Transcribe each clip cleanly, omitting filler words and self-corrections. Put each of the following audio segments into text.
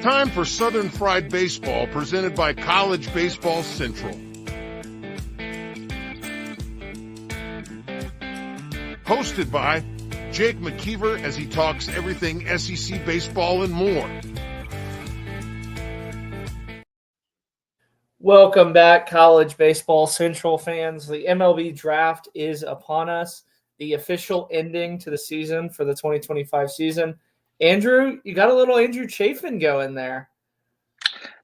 time for Southern Fried Baseball, presented by College Baseball Central. Hosted by Jake Mckeever as he talks everything SEC baseball and more. Welcome back, College Baseball Central fans. The MLB draft is upon us, the official ending to the season for the 2025 season. Andrew, you got a little Andrew Chafin going there.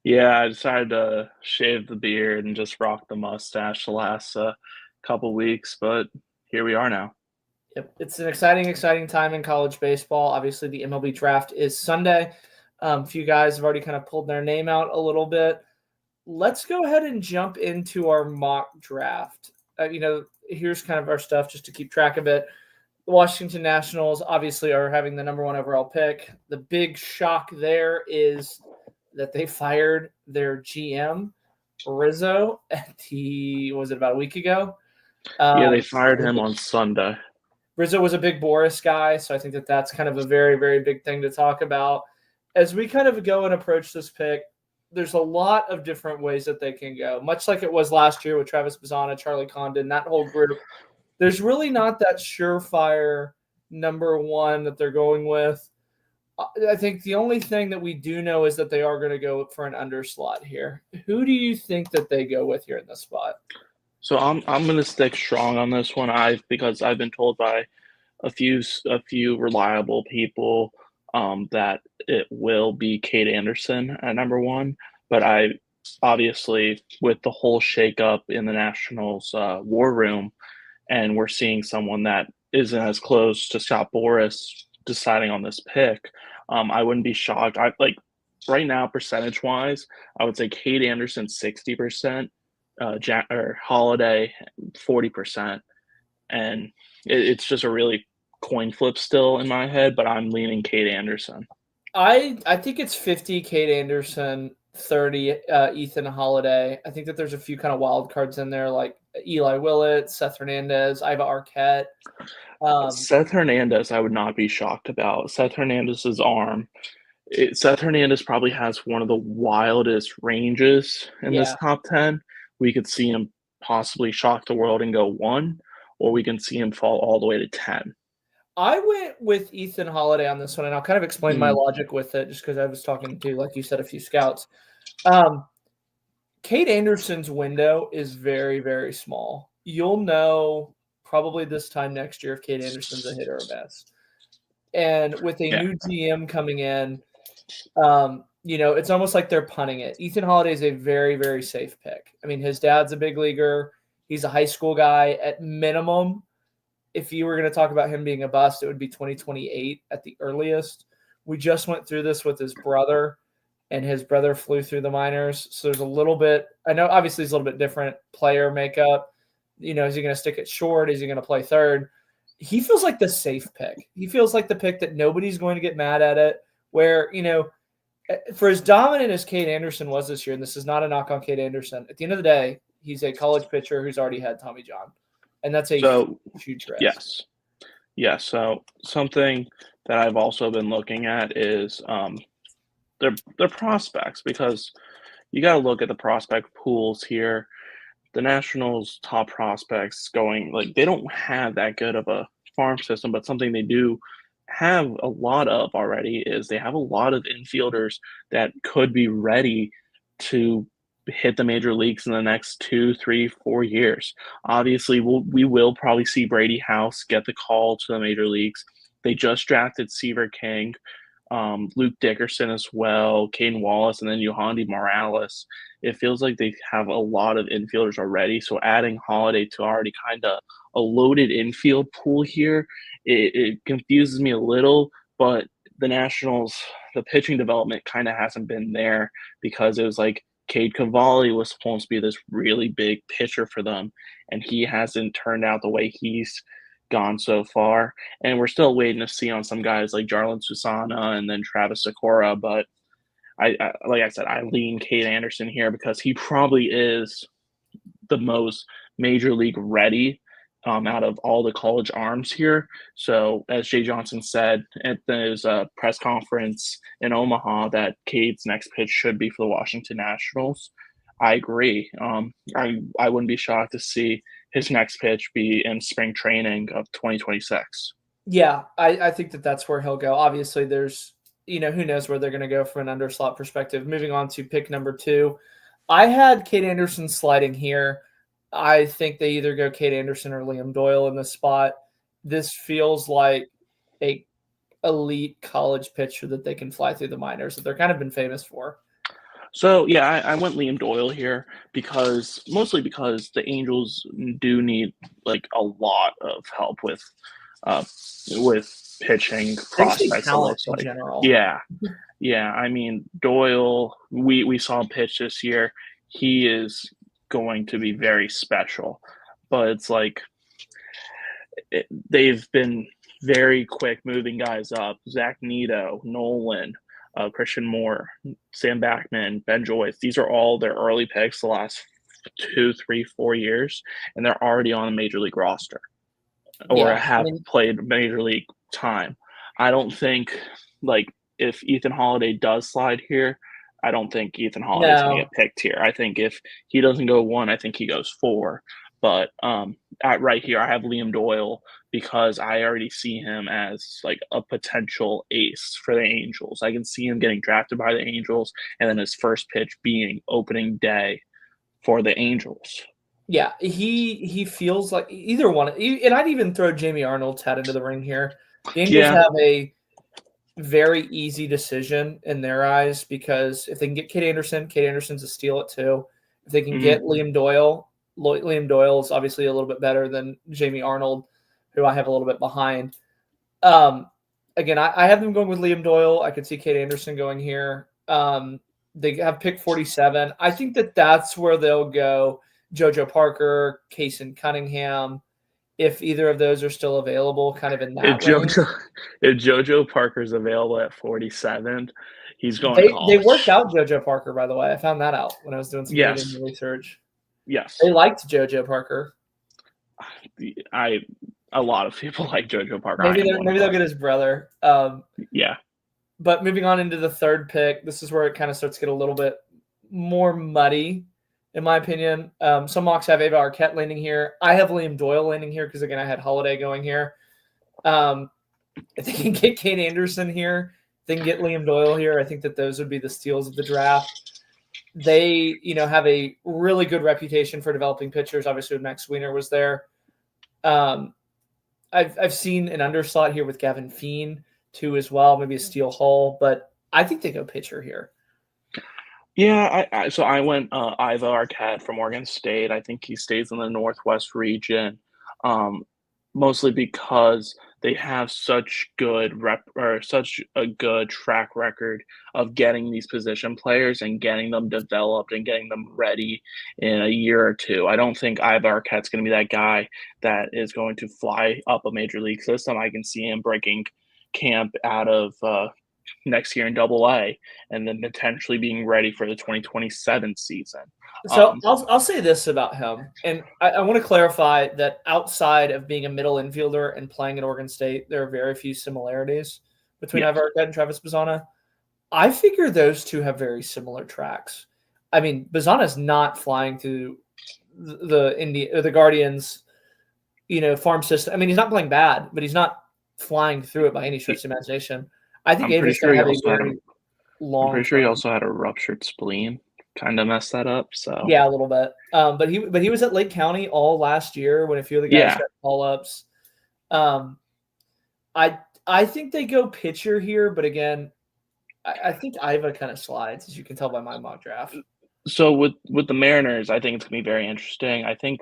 Yeah, I decided to shave the beard and just rock the mustache the last couple weeks, but here we are now. Yep, it's an exciting time in college baseball. Obviously, the MLB draft is Sunday. A few guys have already kind of pulled their name out a little bit. Let's go ahead and jump into our mock draft. Here's kind of our stuff just to keep track of it. The Washington Nationals obviously are having the number one overall pick. The big shock there is that they fired their GM, Rizzo, about a week ago? They fired him on Sunday. Rizzo was a big Boris guy, so I think that that's kind of a very, very big thing to talk about. As we kind of go and approach this pick, there's a lot of different ways that they can go, much like it was last year with Travis Bazzana, Charlie Condon, that whole group. There's really not that surefire number one that they're going with. I think the only thing that we do know is that they are going to go for an underslot here. Who do you think that they go with here in this spot? So I'm going to stick strong on this one. Because I've been told by a few reliable people that it will be Cade Anderson at number one. But I obviously, with the whole shakeup in the Nationals war room, and we're seeing someone that isn't as close to Scott Boras deciding on this pick, I wouldn't be shocked. Right now, percentage-wise, I would say Cade Anderson 60%, Holiday 40%, and it's just a really coin flip still in my head. But I'm leaning Cade Anderson. I think it's 50 Cade Anderson, 30 Ethan Holiday. I think that there's a few kind of wild cards in there like Eli Willett, Seth Hernandez, Iva Arquette. Seth Hernandez, I would not be shocked about. Seth Hernandez's arm. Seth Hernandez probably has one of the wildest ranges in this top 10. We could see him possibly shock the world and go 1, or we can see him fall all the way to 10. I went with Ethan Holiday on this one, and I'll kind of explain my logic with it just because I was talking to, like you said, a few scouts. Cade Anderson's window is very, very small. You'll know probably this time next year if Cade Anderson's a hit or a miss. And with a new GM coming in, it's almost like they're punting it. Ethan Holiday is a very, very safe pick. I mean, his dad's a big leaguer. He's a high school guy. At minimum, if you were going to talk about him being a bust, it would be 2028 at the earliest. We just went through this with his brother, and his brother flew through the minors. So there's a little bit – I know obviously it's a little bit different player makeup. Is he going to stick it short? Is he going to play third? He feels like the safe pick. He feels like the pick that nobody's going to get mad at it, where, for as dominant as Cade Anderson was this year, and this is not a knock on Cade Anderson, at the end of the day, he's a college pitcher who's already had Tommy John. And that's a huge risk. Yes. So something that I've also been looking at is their prospects, because you got to look at the prospect pools here. The Nationals' top prospects they don't have that good of a farm system, but something they do have a lot of already is they have a lot of infielders that could be ready to hit the major leagues in the next 2, 3, 4 years. Obviously, we will probably see Brady House get the call to the major leagues. They just drafted Seaver King, Luke Dickerson as well, Caden Wallace, and then Yohandy Morales. It feels like they have a lot of infielders already. So adding Holiday to already kind of a loaded infield pool here, it confuses me a little. But the Nationals, the pitching development kind of hasn't been there, because it was like Cade Cavalli was supposed to be this really big pitcher for them, and he hasn't turned out the way he's gone so far. And we're still waiting to see on some guys like Jarlin Susana and then Travis Sakura. But like I said, I lean Cade Anderson here because he probably is the most major league ready out of all the college arms here. So, as Jay Johnson said at his press conference in Omaha, that Cade's next pitch should be for the Washington Nationals. I agree. I wouldn't be shocked to see his next pitch be in spring training of 2026. Yeah, I think that that's where he'll go. Obviously, there's, who knows where they're going to go from an underslot perspective. Moving on to pick number 2. I had Cade Anderson sliding here. I think they either go Cade Anderson or Liam Doyle in this spot. This feels like a elite college pitcher that they can fly through the minors that they're kind of been famous for. So yeah, I went Liam Doyle here mostly because the Angels do need like a lot of help with pitching prospects. It looks in like general. yeah. I mean Doyle, we saw him pitch this year. He is going to be very special, but it's like they've been very quick moving guys up. Zach Neto, Nolan, Christian Moore, Sam Backman, Ben Joyce. These are all their early picks the last 2, 3, 4 years, and they're already on a major league roster or played major league time. I don't think, like, if Ethan Holiday does slide here, I don't think Ethan Holiday's going to get picked here. I think if he doesn't go 1, I think he goes 4. But right here, I have Liam Doyle because I already see him as like a potential ace for the Angels. I can see him getting drafted by the Angels and then his first pitch being opening day for the Angels. Yeah, he feels like either one. And I'd even throw Jamie Arnold's hat into the ring here. The Angels have a very easy decision in their eyes because if they can get Cade Anderson's a steal at 2. If they can get Liam Doyle is obviously a little bit better than Jamie Arnold, who I have a little bit behind. Again, I have them going with Liam Doyle. I could see Cade Anderson going here. They have pick 47. I think that that's where they'll go. JoJo Parker, Kason Cunningham, if either of those are still available, kind of in that range. If JoJo Parker's available at 47, he's going to college. They worked out JoJo Parker, by the way. I found that out when I was doing some research. Yes. They liked JoJo Parker. A lot of people like JoJo Parker. Maybe they'll get his brother. Yeah. But moving on into the 3rd pick, this is where it kind of starts to get a little bit more muddy, in my opinion. Some mocks have Ava Arquette landing here. I have Liam Doyle landing here because, again, I had Holiday going here. If they can get Cade Anderson here, they can get Liam Doyle here. I think that those would be the steals of the draft. They, have a really good reputation for developing pitchers. Obviously, when Max Wiener was there. I've seen an underslot here with Gavin Feen too as well, maybe a Steele Hall, but I think they go pitcher here. Yeah, I went Iva Arquette from Oregon State. I think he stays in the Northwest region, mostly because they have such such a good track record of getting these position players and getting them developed and getting them ready in a year or 2. I don't think Iva Arquette's going to be that guy that is going to fly up a major league system. I can see him breaking camp out of next year in AA and then potentially being ready for the 2027 season. So I'll say this about him, and I want to clarify that outside of being a middle infielder and playing at Oregon State, there are very few similarities between Iva Arquette and Travis Bazzana. I figure those two have very similar tracks. I mean, Bazzana's not flying through the Guardians, farm system. I mean, he's not playing bad, but he's not flying through it by any stretch of imagination. I think Ava's going to have a very long. I'm pretty sure he also had a ruptured spleen. Kind of messed that up. So yeah, a little bit. But he was at Lake County all last year when a few of the guys got call-ups. I think they go pitcher here, but again, I think Iva kind of slides, as you can tell by my mock draft. So with the Mariners, I think it's gonna be very interesting. I think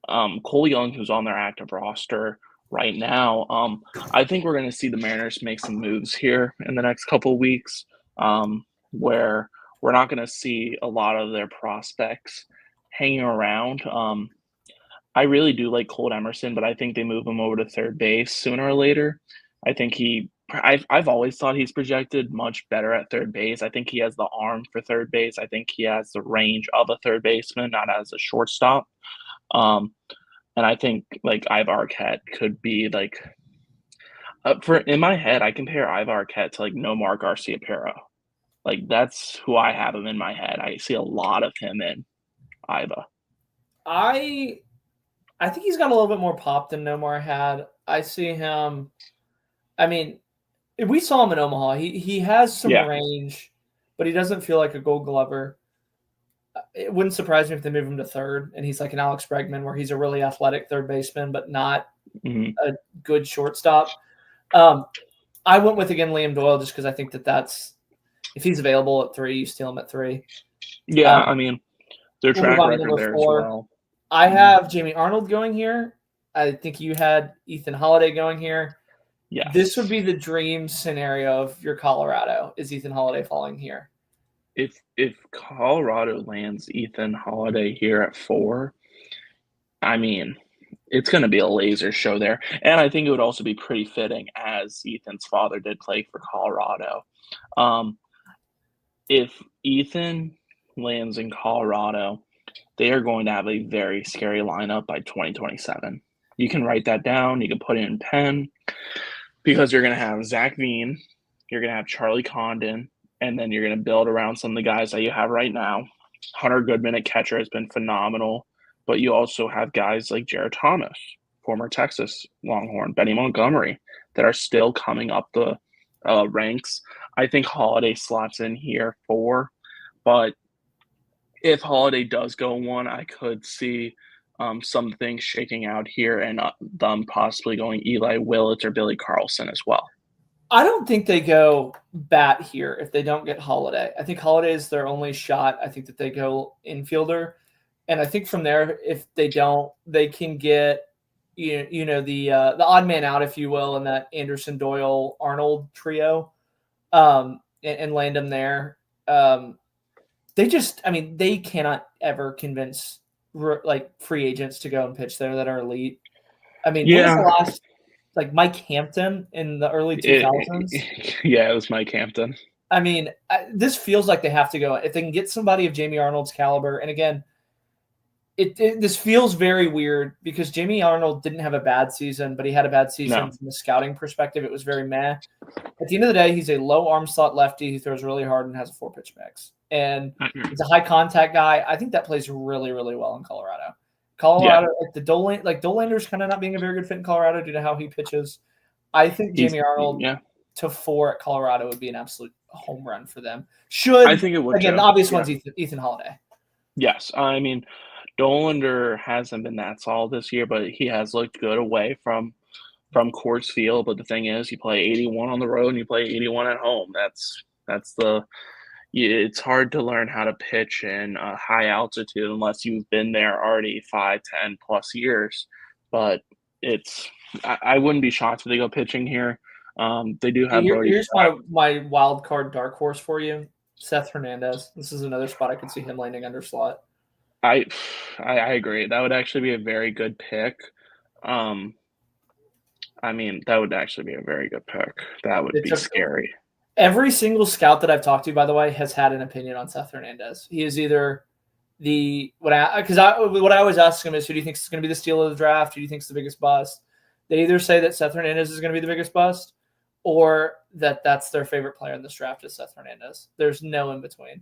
Cole Young, who's on their active roster right now, I think we're gonna see the Mariners make some moves here in the next couple of weeks, where we're not going to see a lot of their prospects hanging around. I really do like Colt Emerson, but I think they move him over to third base sooner or later. I think I've always thought he's projected much better at third base. I think he has the arm for third base. I think he has the range of a third baseman, not as a shortstop. And I think like Ivar Arquette could be like in my head, I compare Ivar Arquette to like Nomar Garcia Pero. Like that's who I have him in my head. I see a lot of him in Iva. I think he's got a little bit more pop than Nomar had. I see him. I mean, we saw him in Omaha. He has some range, but he doesn't feel like a Gold Glover. It wouldn't surprise me if they move him to third, and he's like an Alex Bregman, where he's a really athletic third baseman, but not a good shortstop. I went with, again, Liam Doyle, just because I think that's if he's available at 3, you steal him at 3. Yeah, I mean, their track record there 4. As well. I have Jamie Arnold going here. I think you had Ethan Holiday going here. Yeah, this would be the dream scenario of your Colorado, is Ethan Holiday falling here. If Colorado lands Ethan Holiday here at 4, I mean, it's going to be a laser show there. And I think it would also be pretty fitting, as Ethan's father did play for Colorado. If Ethan lands in Colorado, they are going to have a very scary lineup by 2027. You can write that down. You can put it in pen, because you're going to have Zach Veen, you're going to have Charlie Condon, and then you're going to build around some of the guys that you have right now. Hunter Goodman at catcher has been phenomenal, but you also have guys like Jared Thomas, former Texas Longhorn, Benny Montgomery, that are still coming up the ranks. I think Holiday slots in here 4, but if Holiday does go 1, I could see some things shaking out here and them possibly going Eli Willits or Billy Carlson as well. I don't think they go bat here if they don't get Holiday. I think Holiday is their only shot. I think that they go infielder. And I think from there, if they don't, they can get the odd man out, if you will, in that Anderson, Doyle, Arnold trio, and land them there. They cannot ever convince like free agents to go and pitch there that are elite. I mean, what was the last, like Mike Hampton in the early 2000s? It was Mike Hampton. I mean, this feels like they have to go. If they can get somebody of Jamie Arnold's caliber, and again, this feels very weird because Jamie Arnold didn't have a bad season, but he had a bad season from a scouting perspective. It was very meh. At the end of the day, he's a low arm slot lefty who throws really hard and has a 4-pitch mix. And he's a high contact guy. I think that plays really, really well in Colorado. Like the Dolander's kind of not being a very good fit in Colorado due to how he pitches. I think Jamie Arnold to 4 at Colorado would be an absolute home run for them. I think it would. Again, the obvious one's Ethan Holiday. Yes, I mean, Dolander hasn't been that solid this year, but he has looked good away from Coors Field. But the thing is, you play 81 on the road and you play 81 at home. It's hard to learn how to pitch in high altitude unless you've been there already 5, 10 plus years. But I wouldn't be shocked if they go pitching here. They do have. Here's my wild card dark horse for you, Seth Hernandez. This is another spot I could see him landing under slot. I agree. That would actually be a very good pick. That would actually be a very good pick. That would be scary. Every single scout that I've talked to, by the way, has had an opinion on Seth Hernandez. He is either what I always ask him is, who do you think is going to be the steal of the draft? Who do you think is the biggest bust? They either say that Seth Hernandez is going to be the biggest bust, or that's their favorite player in this draft is Seth Hernandez. There's no in between.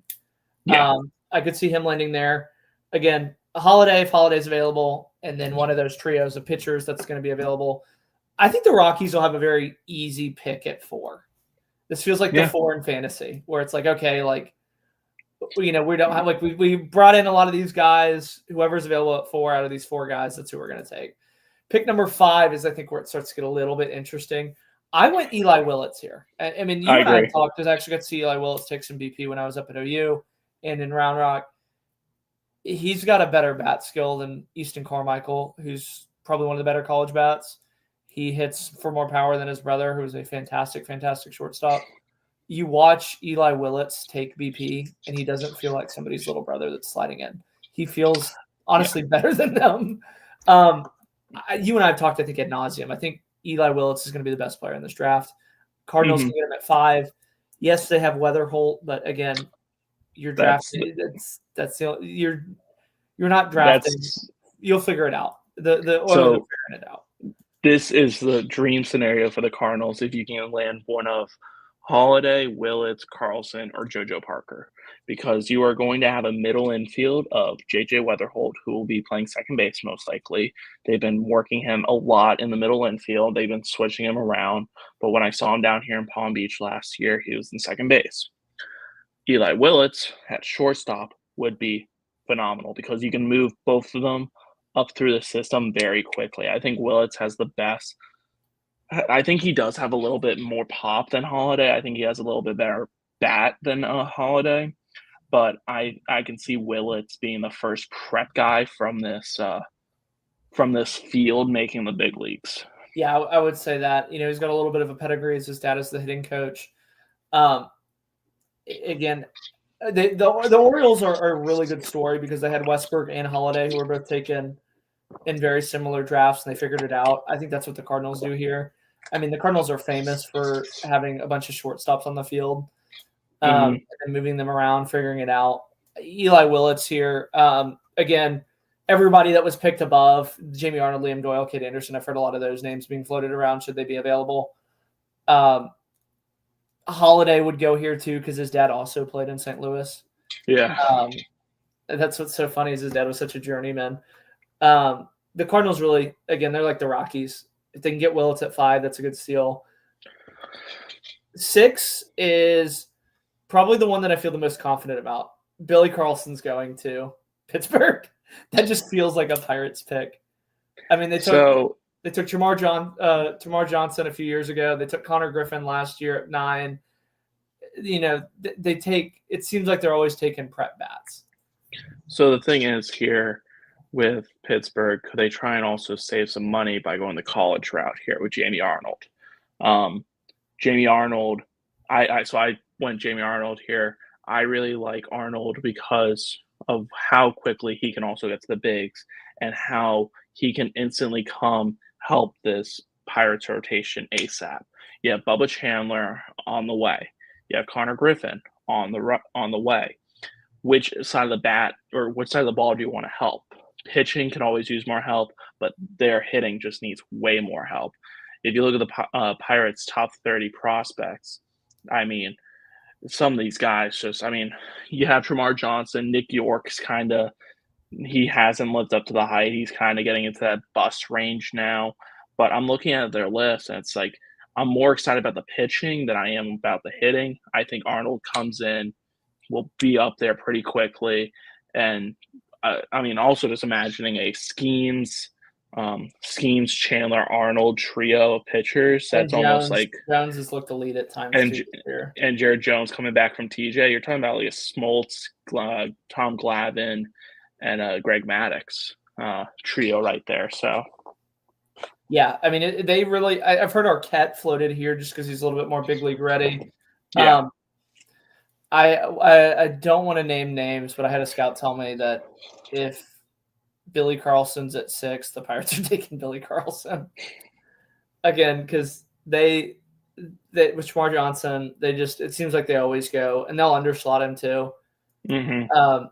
Yeah. I could see him landing there. Again, a Holiday, if Holiday's available, and then one of those trios of pitchers that's going to be available. I think the Rockies will have a very easy pick at 4. This feels like the 4 in fantasy, where it's like, okay, like, we don't have, like, we brought in a lot of these guys. Whoever's available at 4 out of these 4 guys, that's who we're going to take. Pick number 5 is, I think, where it starts to get a little bit interesting. I went Eli Willits here. I mean, you and I talked, because I actually got to see Eli Willits take some BP when I was up at OU and in Round Rock. He's got a better bat skill than Easton Carmichael, who's probably one of the better college bats. He hits for more power than his brother, who is a fantastic, fantastic shortstop. You watch Eli Willits take BP, and he doesn't feel like somebody's little brother that's sliding in. He feels, honestly, better than them. You and I have talked, I think, ad nauseum. I think Eli Willits is going to be the best player in this draft. Cardinals can get him at 5. Yes, they have Weatherholt, but again, you're drafting. You're not drafting. You'll figure it out. The Oilers So are figuring it out. this is the dream scenario for the Cardinals if you can land one of Holiday, Willits, Carlson, or JoJo Parker, because you are going to have a middle infield of JJ Weatherholt, who will be playing second base most likely. They've been working him a lot in the middle infield. They've been switching him around, but when I saw him down here in Palm Beach last year, he was in second base. Eli Willits at shortstop would be phenomenal because you can move both of them up through the system very quickly. I think Willits has the best. I think he does have a little bit more pop than Holiday. I think he has a little bit better bat than Holiday, but I can see Willits being the first prep guy from this field making the big leagues. Yeah, I would say that. He's got a little bit of a pedigree as his dad is the hitting coach. Again, the Orioles are a really good story because they had Westberg and Holiday, who were both taken in very similar drafts, and they figured it out. I think that's what the Cardinals do here. I mean, the Cardinals are famous for having a bunch of shortstops on the field and moving them around, figuring it out. Eli Willits here. Again, everybody that was picked above, Jamie Arnold, Liam Doyle, Kate Anderson, I've heard a lot of those names being floated around should they be available. Holiday would go here too because his dad also played in St. Louis. Yeah. That's what's so funny is his dad was such a journeyman. The Cardinals really, again, they're like the Rockies. If they can get Willits at 5, that's a good steal. 6 is probably the one that I feel the most confident about. Billy Carlson's going to Pittsburgh. That just feels like a Pirates pick. I mean, they took Tamar Johnson a few years ago. They took Connor Griffin last year at 9. It seems like they're always taking prep bats. So the thing is here with Pittsburgh, could they try and also save some money by going the college route here with Jamie Arnold? Jamie Arnold, I went Jamie Arnold here. I really like Arnold because of how quickly he can also get to the bigs and how he can instantly come help this Pirates rotation ASAP. You have Bubba Chandler on the way. You have Connor Griffin on the way. Which side of the bat or which side of the ball do you want to help? Pitching can always use more help, but their hitting just needs way more help. If you look at the Pirates' top 30 prospects, I mean, some of these guys you have Tamar Johnson, Nick York's he hasn't lived up to the height. He's kind of getting into that bust range now. But I'm looking at their list, and it's like I'm more excited about the pitching than I am about the hitting. I think Arnold comes in, will be up there pretty quickly. And also just imagining a Schemes, Chandler, Arnold trio of pitchers. That's almost like Jones has looked elite at times and Jared Jones coming back from TJ. You're talking about like a Smoltz, Tom Glavine, and Greg Maddux trio right there. So yeah, I mean they really. I've heard Arquette floated here just because he's a little bit more big league ready. Yeah. I don't want to name names, but I had a scout tell me that if Billy Carlson's at 6, the Pirates are taking Billy Carlson again because they with Tamar Johnson, it seems like they always go and they'll underslot him too. Mm-hmm.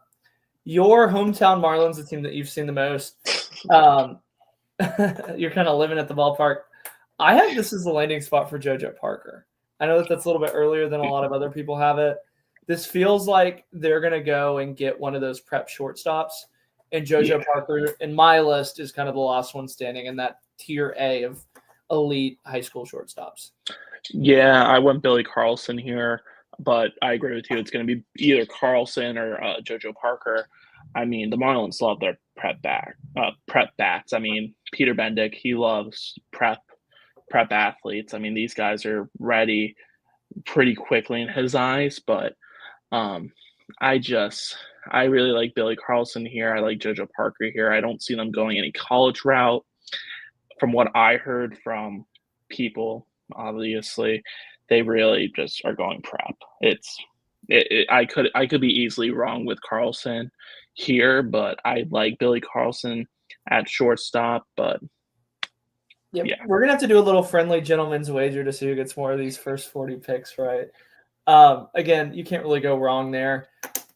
Your hometown Marlins, the team that you've seen the most, you're kind of living at the ballpark. I have this as the landing spot for JoJo Parker. I know that's a little bit earlier than a lot of other people have it. This feels like they're going to go and get one of those prep shortstops. And JoJo Parker, in my list, is kind of the last one standing in that tier A of elite high school shortstops. Yeah, I went Billy Carlson here, but I agree with you. It's going to be either Carlson or JoJo Parker. I mean, the Marlins love their prep bats. I mean, Peter Bendick, he loves prep athletes. I mean, these guys are ready pretty quickly in his eyes, but I really like Billy Carlson here. I like JoJo Parker here. I don't see them going any college route. From what I heard from people, obviously, they really just are going prep. I could be easily wrong with Carlson here, but I like Billy Carlson at shortstop, but Yep. Yeah. We're going to have to do a little friendly gentleman's wager to see who gets more of these first 40 picks, right? Again, you can't really go wrong there.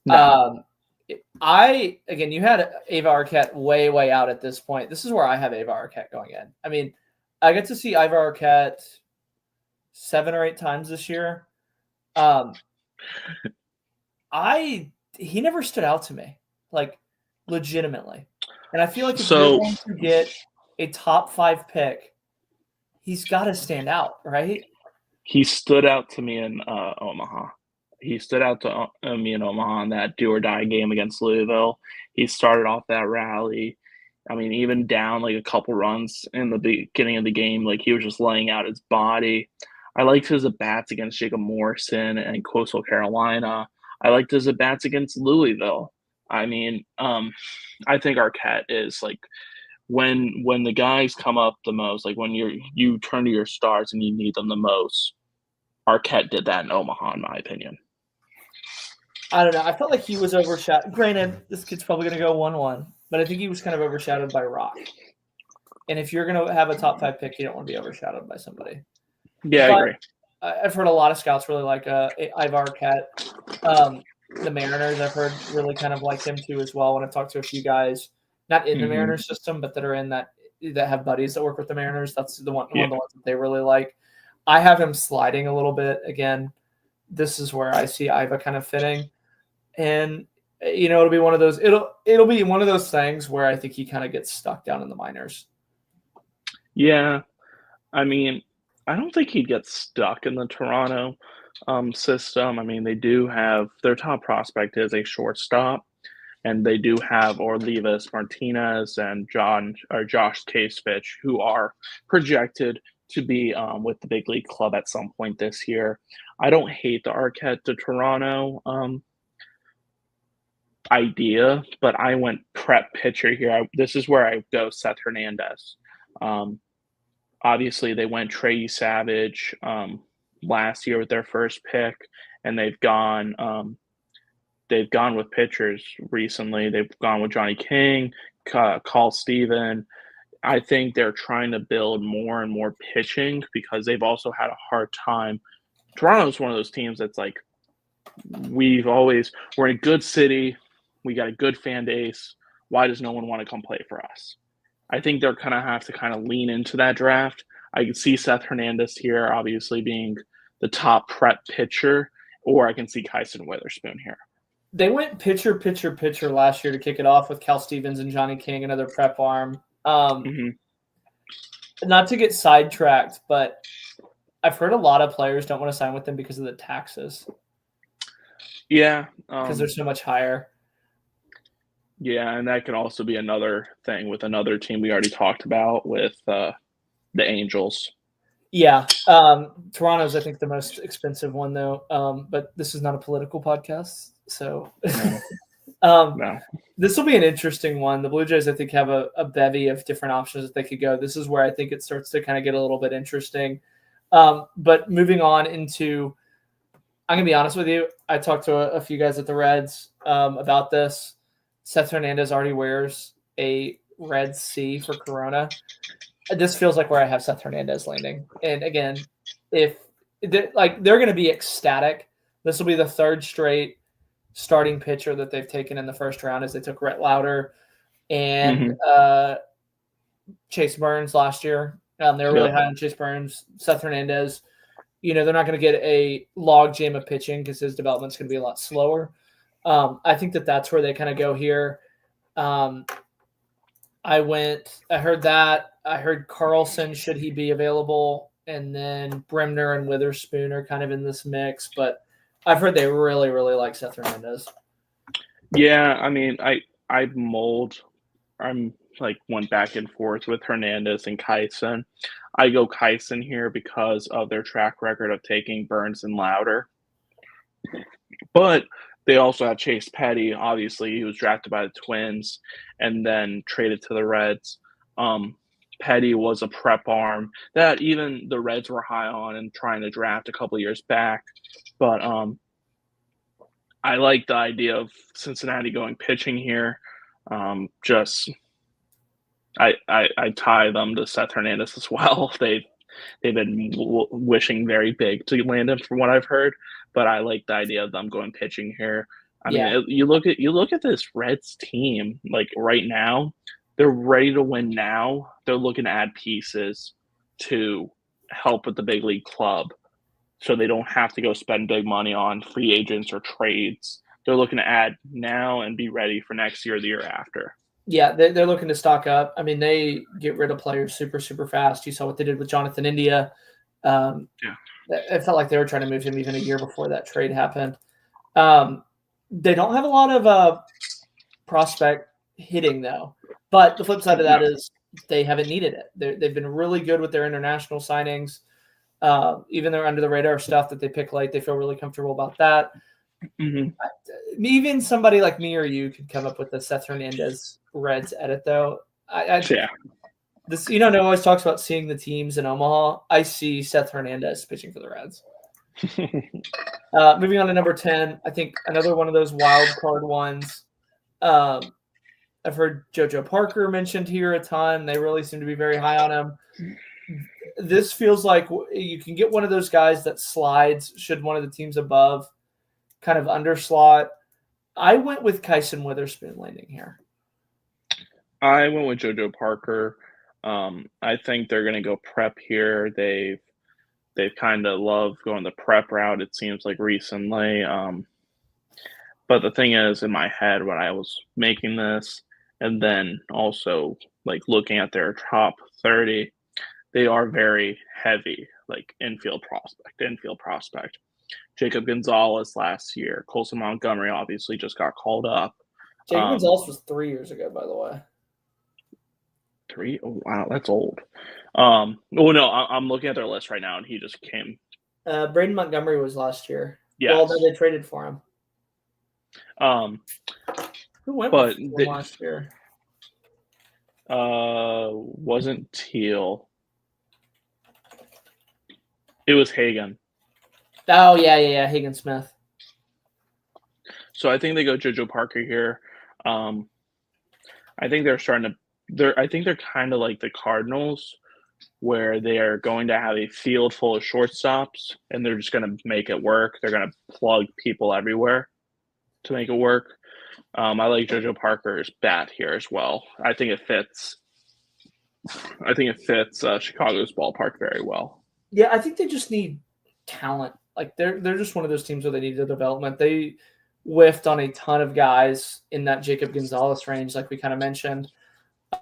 No. You had Ava Arquette way out at this point. This is where I have Ava Arquette going in. I mean, I get to see Ava Arquette 7 or 8 times this year. He never stood out to me, like legitimately. And I feel like if you're going to get a top 5 pick, he's got to stand out, right? He stood out to me in Omaha. He stood out to me in Omaha in that do or die game against Louisville. He started off that rally. I mean, even down like a couple runs in the beginning of the game, like he was just laying out his body. I liked his at-bats against Jacob Morrison and Coastal Carolina. I liked his at-bats against Louisville. I mean, I think Arquette is like when the guys come up the most, like when you turn to your stars and you need them the most, Arquette did that in Omaha, in my opinion. I don't know. I felt like he was overshadowed. Granted, this kid's probably going to go 1-1, but I think he was kind of overshadowed by Rock. And if you're going to have a top 5 pick, you don't want to be overshadowed by somebody. Yeah, I agree. I've heard a lot of scouts really like Ivar Arquette. The Mariners, I've heard really kind of like him too as well. When I've talked to a few guys, not in the Mariners system, but that are in that have buddies that work with the Mariners. That's one of the ones that they really like. I have him sliding a little bit. Again, this is where I see Iva kind of fitting. And it'll be one of those. It'll be one of those things where I think he kind of gets stuck down in the minors. Yeah, I mean, I don't think he'd get stuck in the Toronto system. I mean, they do have their top prospect is a shortstop, and they do have Orlevis Martinez and Josh Kasevich, who are projected to be with the big league club at some point this year. I don't hate the Arquette to Toronto idea, but I went prep pitcher here. This is where I go Seth Hernandez. Obviously, they went Trey Savage last year with their first pick, and they've gone with pitchers recently. They've gone with Johnny King, Carl Steven. I think they're trying to build more and more pitching because they've also had a hard time. Toronto's one of those teams that's like, we're in a good city. We got a good fan base. Why does no one want to come play for us? I think they're going to have to lean into that draft. I can see Seth Hernandez here, obviously being the top prep pitcher, or I can see Kyson Witherspoon here. They went pitcher last year to kick it off with Cal Stevens and Johnny King, another prep arm. Not to get sidetracked, but I've heard a lot of players don't want to sign with them because of the taxes. Yeah. Because they're so much higher. Yeah, and that could also be another thing with another team we already talked about with the Angels. Yeah. Toronto's, I think, the most expensive one, though. But this is not a political podcast. So No. This will be an interesting one. The Blue Jays, I think, have a bevy of different options that they could go. This is where I think it starts to kind of get a little bit interesting. But moving on into – I'm going to be honest with you. I talked to a few guys at the Reds about this. Seth Hernandez already wears a red C for Corona. This feels like where I have Seth Hernandez landing. And again, if they're going to be ecstatic, this will be the third straight starting pitcher that they've taken in the first round, as they took Rhett Lauder and Chase Burns last year. They were really high on Chase Burns. Seth Hernandez, they're not going to get a log jam of pitching because his development's going to be a lot slower. I think that's where they kind of go here. I heard that. I heard Carlson, should he be available, and then Bremner and Witherspoon are kind of in this mix, but I've heard they really, really like Seth Hernandez. Yeah, I mean, I'm went back and forth with Hernandez and Kyson. I go Kyson here because of their track record of taking Burns and Lauder. But they also have Chase Petty. Obviously, he was drafted by the Twins and then traded to the Reds. Petty was a prep arm that even the Reds were high on and trying to draft a couple years back. But I like the idea of Cincinnati going pitching here. I tie them to Seth Hernandez as well. They've been wishing very big to land him from what I've heard, but I like the idea of them going pitching here. I mean, you look at this Reds team, like right now, they're ready to win now. They're looking to add pieces to help with the big league club so they don't have to go spend big money on free agents or trades. They're looking to add now and be ready for next year or the year after. Yeah, they're looking to stock up. I mean, they get rid of players super, super fast. You saw what they did with Jonathan India. Yeah. It felt like they were trying to move him even a year before that trade happened. They don't have a lot of prospect hitting, though. But the flip side of that is they haven't needed it. They've been really good with their international signings. Even their under-the-radar stuff that they pick late, they feel really comfortable about that. Mm-hmm. Even somebody like me or you could come up with the Seth Hernandez Reds edit, though. This, no one always talks about seeing the teams in Omaha. I see Seth Hernandez pitching for the Reds. Moving on to number 10, I think another one of those wild card ones. I've heard JoJo Parker mentioned here a ton. They really seem to be very high on him. This feels like you can get one of those guys that slides should one of the teams above kind of underslot. I went with Kyson Witherspoon landing here. I went with JoJo Parker. I think they're going to go prep here. They've kind of loved going the prep route, it seems like recently. But the thing is, in my head, when I was making this, and then also like looking at their top 30, they are very heavy, like infield prospect. Jacob Gonzalez last year. Colson Montgomery obviously just got called up. Jacob Gonzalez was 3 years ago, by the way. 3? Oh, wow, that's old. Oh, no, I'm looking at their list right now, and he just came. Braden Montgomery was last year. Yes. Well, then they traded for him. Who went with him last year? Wasn't Teal. It was Hagen. Oh, yeah, Hagen Smith. So I think they go JoJo Parker here. I think they're they're kind of like the Cardinals, where they are going to have a field full of shortstops, and they're just going to make it work. They're going to plug people everywhere to make it work. I like JoJo Parker's bat here as well. I think it fits Chicago's ballpark very well. Yeah, I think they just need talent. Like they're just one of those teams where they need the development. They whiffed on a ton of guys in that Jacob Gonzalez range, like we kind of mentioned.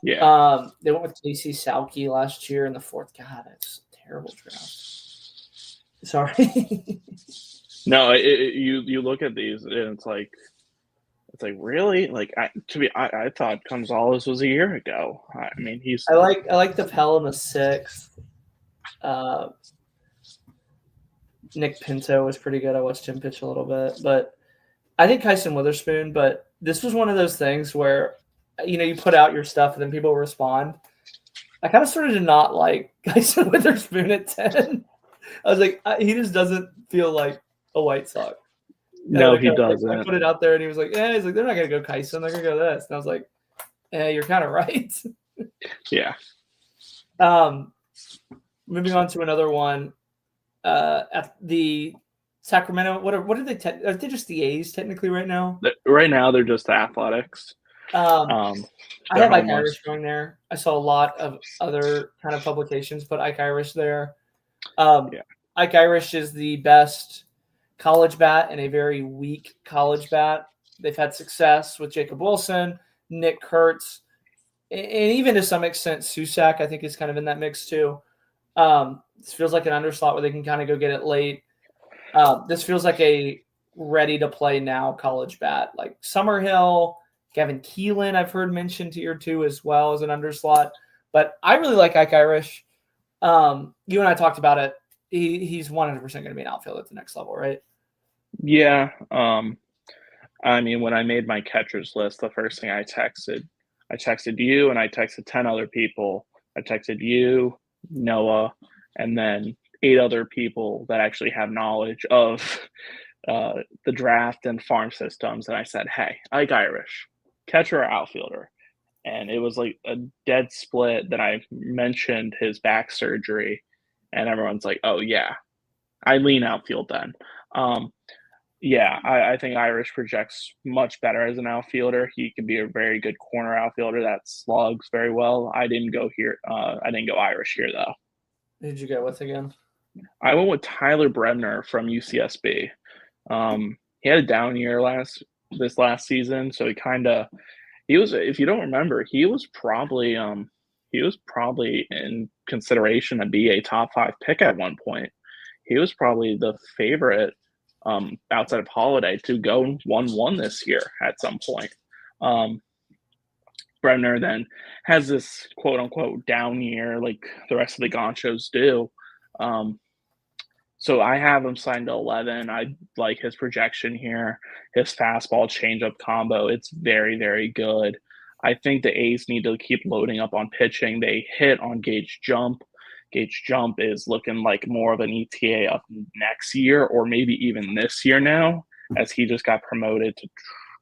Yeah. They went with Casey Salke last year in the fourth. God, that's a terrible draft. Sorry. No, you look at these and it's like really, like I thought Gonzalez was a year ago. I mean, I like the Pell in the 6th. Nick Pinto was pretty good. I watched him pitch a little bit, but I think Kyson Witherspoon. But this was one of those things where you put out your stuff and then people respond. I kind of started to not like Kyson Witherspoon at 10. I was like, he just doesn't feel like a White Sox. No, he doesn't. I put it out there, and he was like, he's like, they're not going to go Kyson. They're going to go this. And I was like, you're kind of right. Yeah. Moving on to another one. At the Sacramento, what are they? Are they just the A's technically right now? Right now, they're just the Athletics. I have Ike Irish going there. I saw a lot of other kind of publications put Ike Irish there. Ike Irish is the best college bat and a very weak college bat. They've had success with Jacob Wilson, Nick Kurtz, and even to some extent Susak, I think, is kind of in that mix too. This feels like an underslot where they can kind of go get it late. This feels like a ready-to-play now college bat. Like Summerhill, Gavin Keelan, I've heard mentioned here too as well as an underslot. But I really like Ike Irish. You and I talked about it. He's 100% going to be an outfielder at the next level, right? Yeah. I mean, when I made my catchers list, the first thing I texted you, and I texted 10 other people. I texted you, Noah, and then 8 other people that actually have knowledge of the draft and farm systems. And I said, hey, Ike Irish, catcher or outfielder? And it was like a dead split. Then I mentioned his back surgery, and everyone's like, oh, yeah, I lean outfield then. Yeah, I think Irish projects much better as an outfielder. He could be a very good corner outfielder that slugs very well. I didn't go here. I didn't go Irish here though. Who did you go with again? I went with Tyler Bremner from UCSB. He had a down year this last season, so he was, if you don't remember, he was probably in consideration to be a top 5 pick at one point. He was probably the favorite outside of Holiday to go 1-1 this year at some point. Bremner then has this quote unquote down year like the rest of the Gonchos do. So I have him signed to 11. I like his projection here. His fastball changeup combo, it's very, very good. I think the A's need to keep loading up on pitching. They hit on Gage Jump. Gage Jump is looking like more of an ETA of next year or maybe even this year now, as he just got promoted to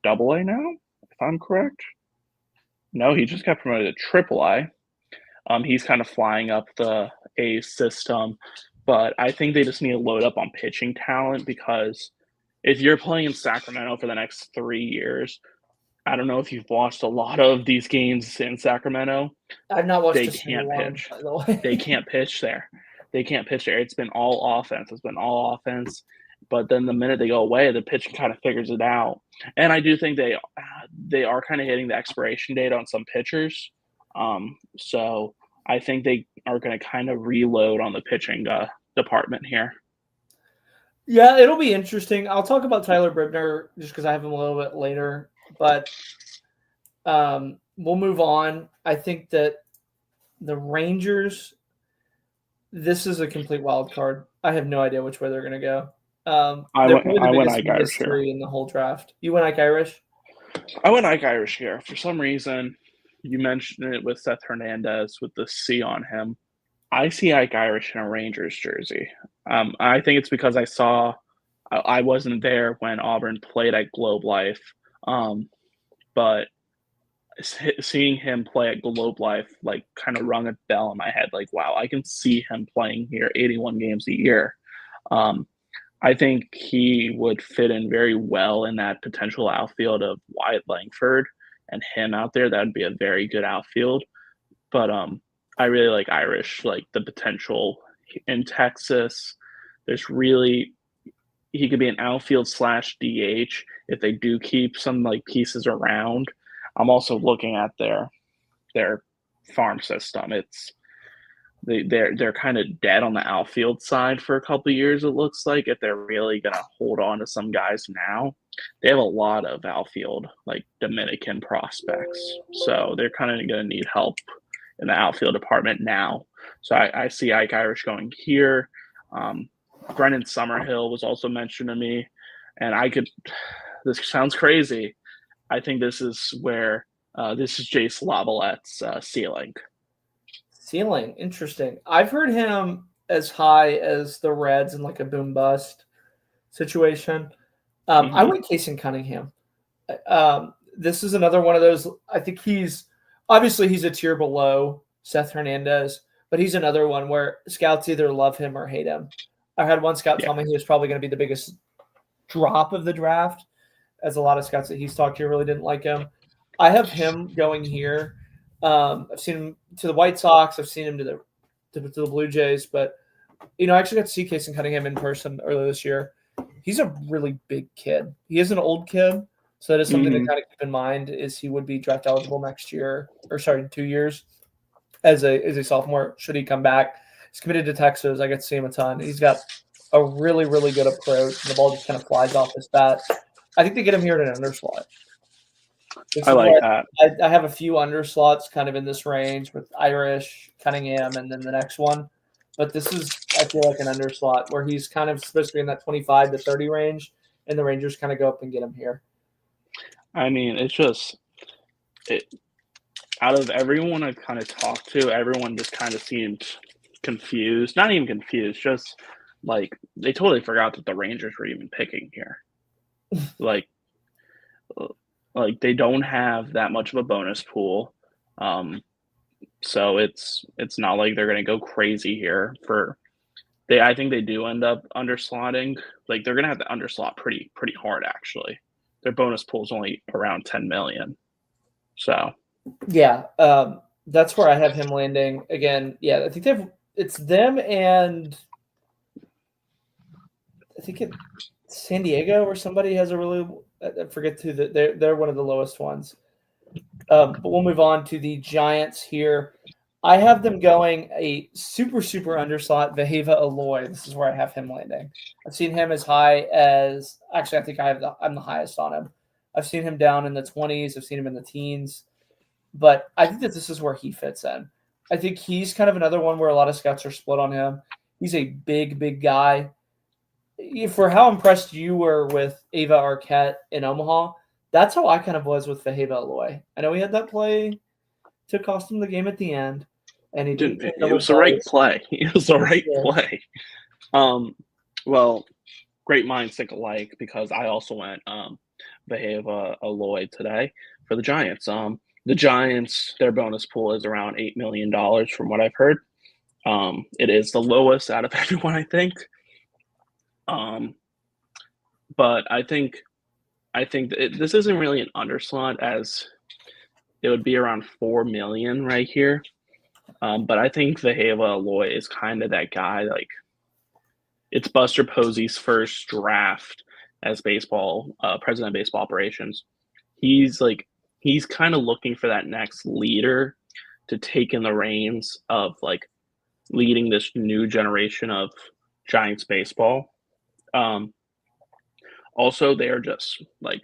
AA now, if I'm correct. No, he just got promoted to AAA. He's kind of flying up the A's system. But I think they just need to load up on pitching talent because if you're playing in Sacramento for the next 3 years, I don't know if you've watched a lot of these games in Sacramento. I've not watched They a single can't one, pitch. by the way. They can't pitch there. They can't pitch there. It's been all offense. It's been all offense. But then the minute they go away, the pitching kind of figures it out. And I do think they are kind of hitting the expiration date on some pitchers. So I think they are going to kind of reload on the pitching department here. Yeah, it'll be interesting. I'll talk about Tyler Bribner just because I have him a little bit later, but we'll move on. I think that the Rangers, this is a complete wild card. I have no idea which way they're going to go. I went Ike Irish here in the whole draft. You went Ike Irish? I went Ike Irish here. For some reason, you mentioned it with Seth Hernandez with the C on him. I see Ike Irish in a Rangers jersey. I think it's because I wasn't there when Auburn played at Globe Life, but seeing him play at Globe Life like kind of rung a bell in my head. Like, wow, I can see him playing here 81 games a year. I think he would fit in very well in that potential outfield of Wyatt Langford and him out there. That would be a very good outfield. But I really like Irish, like the potential in Texas. He could be an outfield / DH if they do keep some like pieces around. I'm also looking at their farm system. They're kind of dead on the outfield side for a couple of years. It looks like if they're really gonna hold on to some guys now, they have a lot of outfield like Dominican prospects, so they're kind of gonna need help in the outfield department now. So I see Ike Irish going here. Brennan Summerhill was also mentioned to me, and this sounds crazy. I think this is where this is Jace Lavallette's ceiling. Ceiling, interesting. I've heard him as high as the Reds in like a boom bust situation. I went Casey Cunningham. This is another one of those. I think he's a tier below Seth Hernandez, but he's another one where scouts either love him or hate him. I had one scout tell me he was probably going to be the biggest drop of the draft, as a lot of scouts that he's talked to really didn't like him. I have him going here. I've seen him to the White Sox. I've seen him to the Blue Jays, but I actually got to see Casey Cunningham in person earlier this year. He's a really big kid. He is an old kid, so that is something to kind of keep in mind. Is he would be draft eligible next year, or sorry, 2 years as a sophomore? Should he come back? He's committed to Texas. I get to see him a ton. He's got a really, really good approach. The ball just kind of flies off his bat. I think they get him here at an underslot. I like that. I have a few underslots kind of in this range with Irish, Cunningham, and then the next one. But this is, I feel like, an underslot where he's kind of supposed to be in that 25 to 30 range, and the Rangers kind of go up and get him here. I mean, out of everyone I've kind of talked to, everyone just kind of seemed confused. Not even confused, just like they totally forgot that the Rangers were even picking here. like they don't have that much of a bonus pool. So it's not like they're going to go crazy here for I think they do end up underslotting. Like they're gonna have to underslot pretty hard actually. Their bonus pool is only around 10 million. So Yeah, that's where I have him landing again. Yeah, I think it's them and I think San Diego or somebody has a really I forget who they're one of the lowest ones. But we'll move on to the Giants here. I have them going a super underslot Vaheva Aloy. This is where I have him landing. I've seen him as high as actually I think I'm the highest on him. I've seen him down in the 20s. I've seen him in the teens. But I think that this is where he fits in. I think he's kind of another one where a lot of scouts are split on him. He's a big guy. For how impressed you were with Ava Arquette in Omaha, that's how I kind of was with Vaheva Aloy. I know he had that play to cost him the game at the end, and he didn't. It was the right play. It was the right play. Well, great minds think alike because I also went Vaheva Aloy today for the Giants. The Giants, their bonus pool is around $8 million from what I've heard. It is the lowest out of everyone, I think. But I think this isn't really an underslot as it would be around 4 million right here. But I think Vaheva Aloy is kind of that guy. Like it's Buster Posey's first draft as president of baseball operations. He's kind of looking for that next leader to take in the reins of like leading this new generation of Giants baseball. Also, they are just like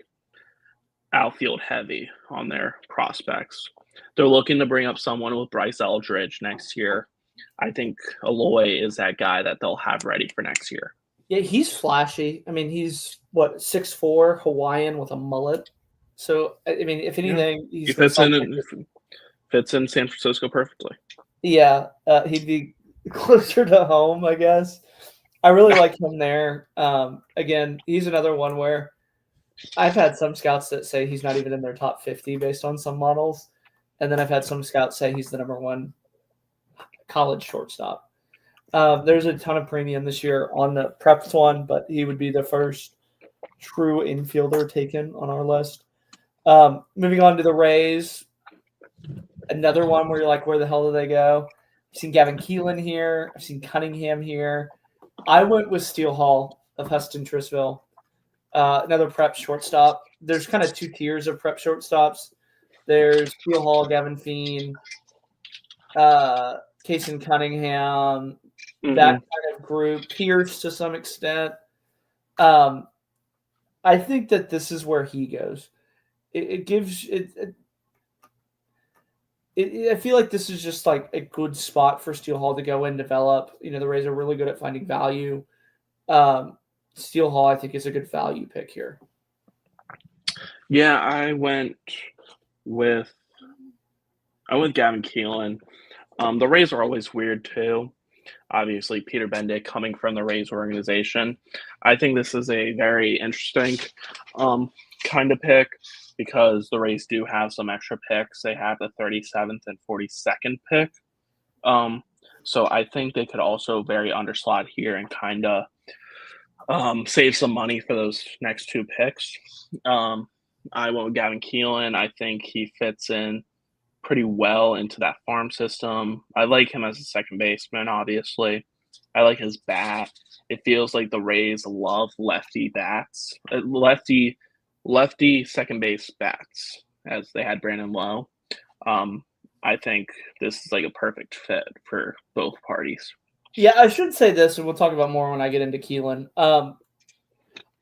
outfield heavy on their prospects. They're looking to bring up someone with Bryce Eldridge next year. I think Aloy is that guy that they'll have ready for next year. Yeah, he's flashy. I mean, he's 6'4", Hawaiian with a mullet. So I mean, if anything, he fits in San Francisco perfectly. Yeah, he'd be closer to home, I guess. I really like him there. Again, he's another one where I've had some scouts that say he's not even in their top 50 based on some models. And then I've had some scouts say he's the number one college shortstop. There's a ton of premium this year on the Preps one, but he would be the first true infielder taken on our list. Moving on to the Rays, another one where you're like, where the hell do they go? I've seen Gavin Keelan here. I've seen Cunningham here. I went with Steele Hall of Huston Trisville, another prep shortstop. There's kind of two tiers of prep shortstops. There's Steele Hall, Gavin Feen, Kason Cunningham, that kind of group. Pierce to some extent. I think that this is where he goes. It gives it. I feel like this is just like a good spot for Steele Hall to go and develop. You know, the Rays are really good at finding value. Steele Hall, I think, is a good value pick here. Yeah, I went with Gavin Keelan. The Rays are always weird too. Obviously, Peter Bendick coming from the Rays organization. I think this is a very interesting kind of pick because the Rays do have some extra picks. They have the 37th and 42nd pick. So I think they could also very underslot here and kind of save some money for those next two picks. I went with Gavin Keelan. I think he fits in pretty well into that farm system. I like him as a second baseman, obviously. I like his bat. It feels like the Rays love lefty bats, lefty second base bats, as they had Brandon Lowe. I think this is like a perfect fit for both parties. Yeah, I should say this, and we'll talk about more when I get into Keelan.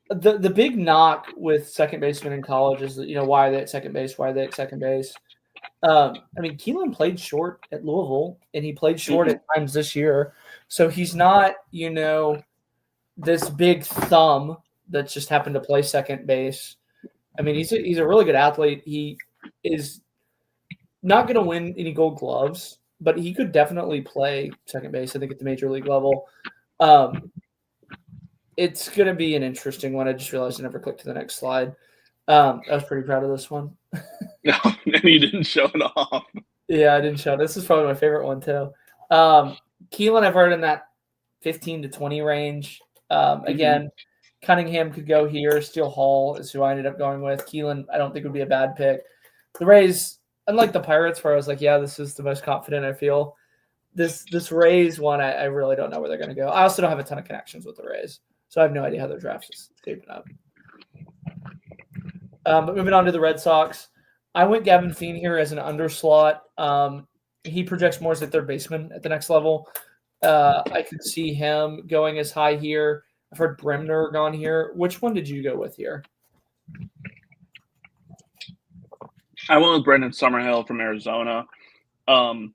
The big knock with second basemen in college is that, why are they at second base? Why are they at second base? I mean, Keelan played short at Louisville, and he played short at times this year. So he's not, this big thumb that just happened to play second base. I mean, he's a really good athlete. He is not going to win any Gold Gloves, but he could definitely play second base, I think, at the major league level. It's going to be an interesting one. I just realized I never clicked to the next slide. I was pretty proud of this one. No, and you didn't show it off. Yeah, I didn't show it. This is probably my favorite one, too. Keelan, I've heard in that 15 to 20 range. Again, Cunningham could go here. Steele Hall is who I ended up going with. Keelan, I don't think would be a bad pick. The Rays, unlike the Pirates, where I was like, yeah, this is the most confident I feel. This Rays one, I really don't know where they're going to go. I also don't have a ton of connections with the Rays, so I have no idea how their draft is shaping up. But moving on to the Red Sox, I went Gavin Feen here as an underslot. He projects more as a third baseman at the next level. I could see him going as high here. I've heard Bremner gone here. Which one did you go with here? I went with Brendan Summerhill from Arizona. From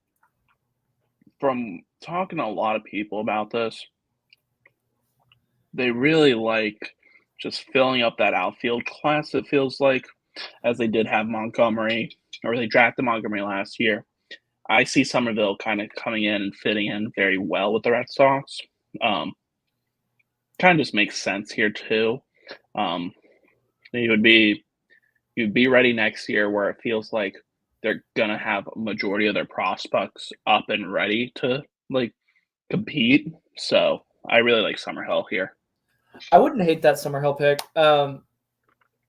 talking to a lot of people about this, they really like just filling up that outfield class, it feels like, as they did have Montgomery, or they drafted Montgomery last year. I see Somerville kind of coming in and fitting in very well with the Red Sox. Kind of just makes sense here too. You'd be ready next year, where it feels like they're gonna have a majority of their prospects up and ready to like compete. So I really like Summerhill here. I wouldn't hate that Summerhill pick.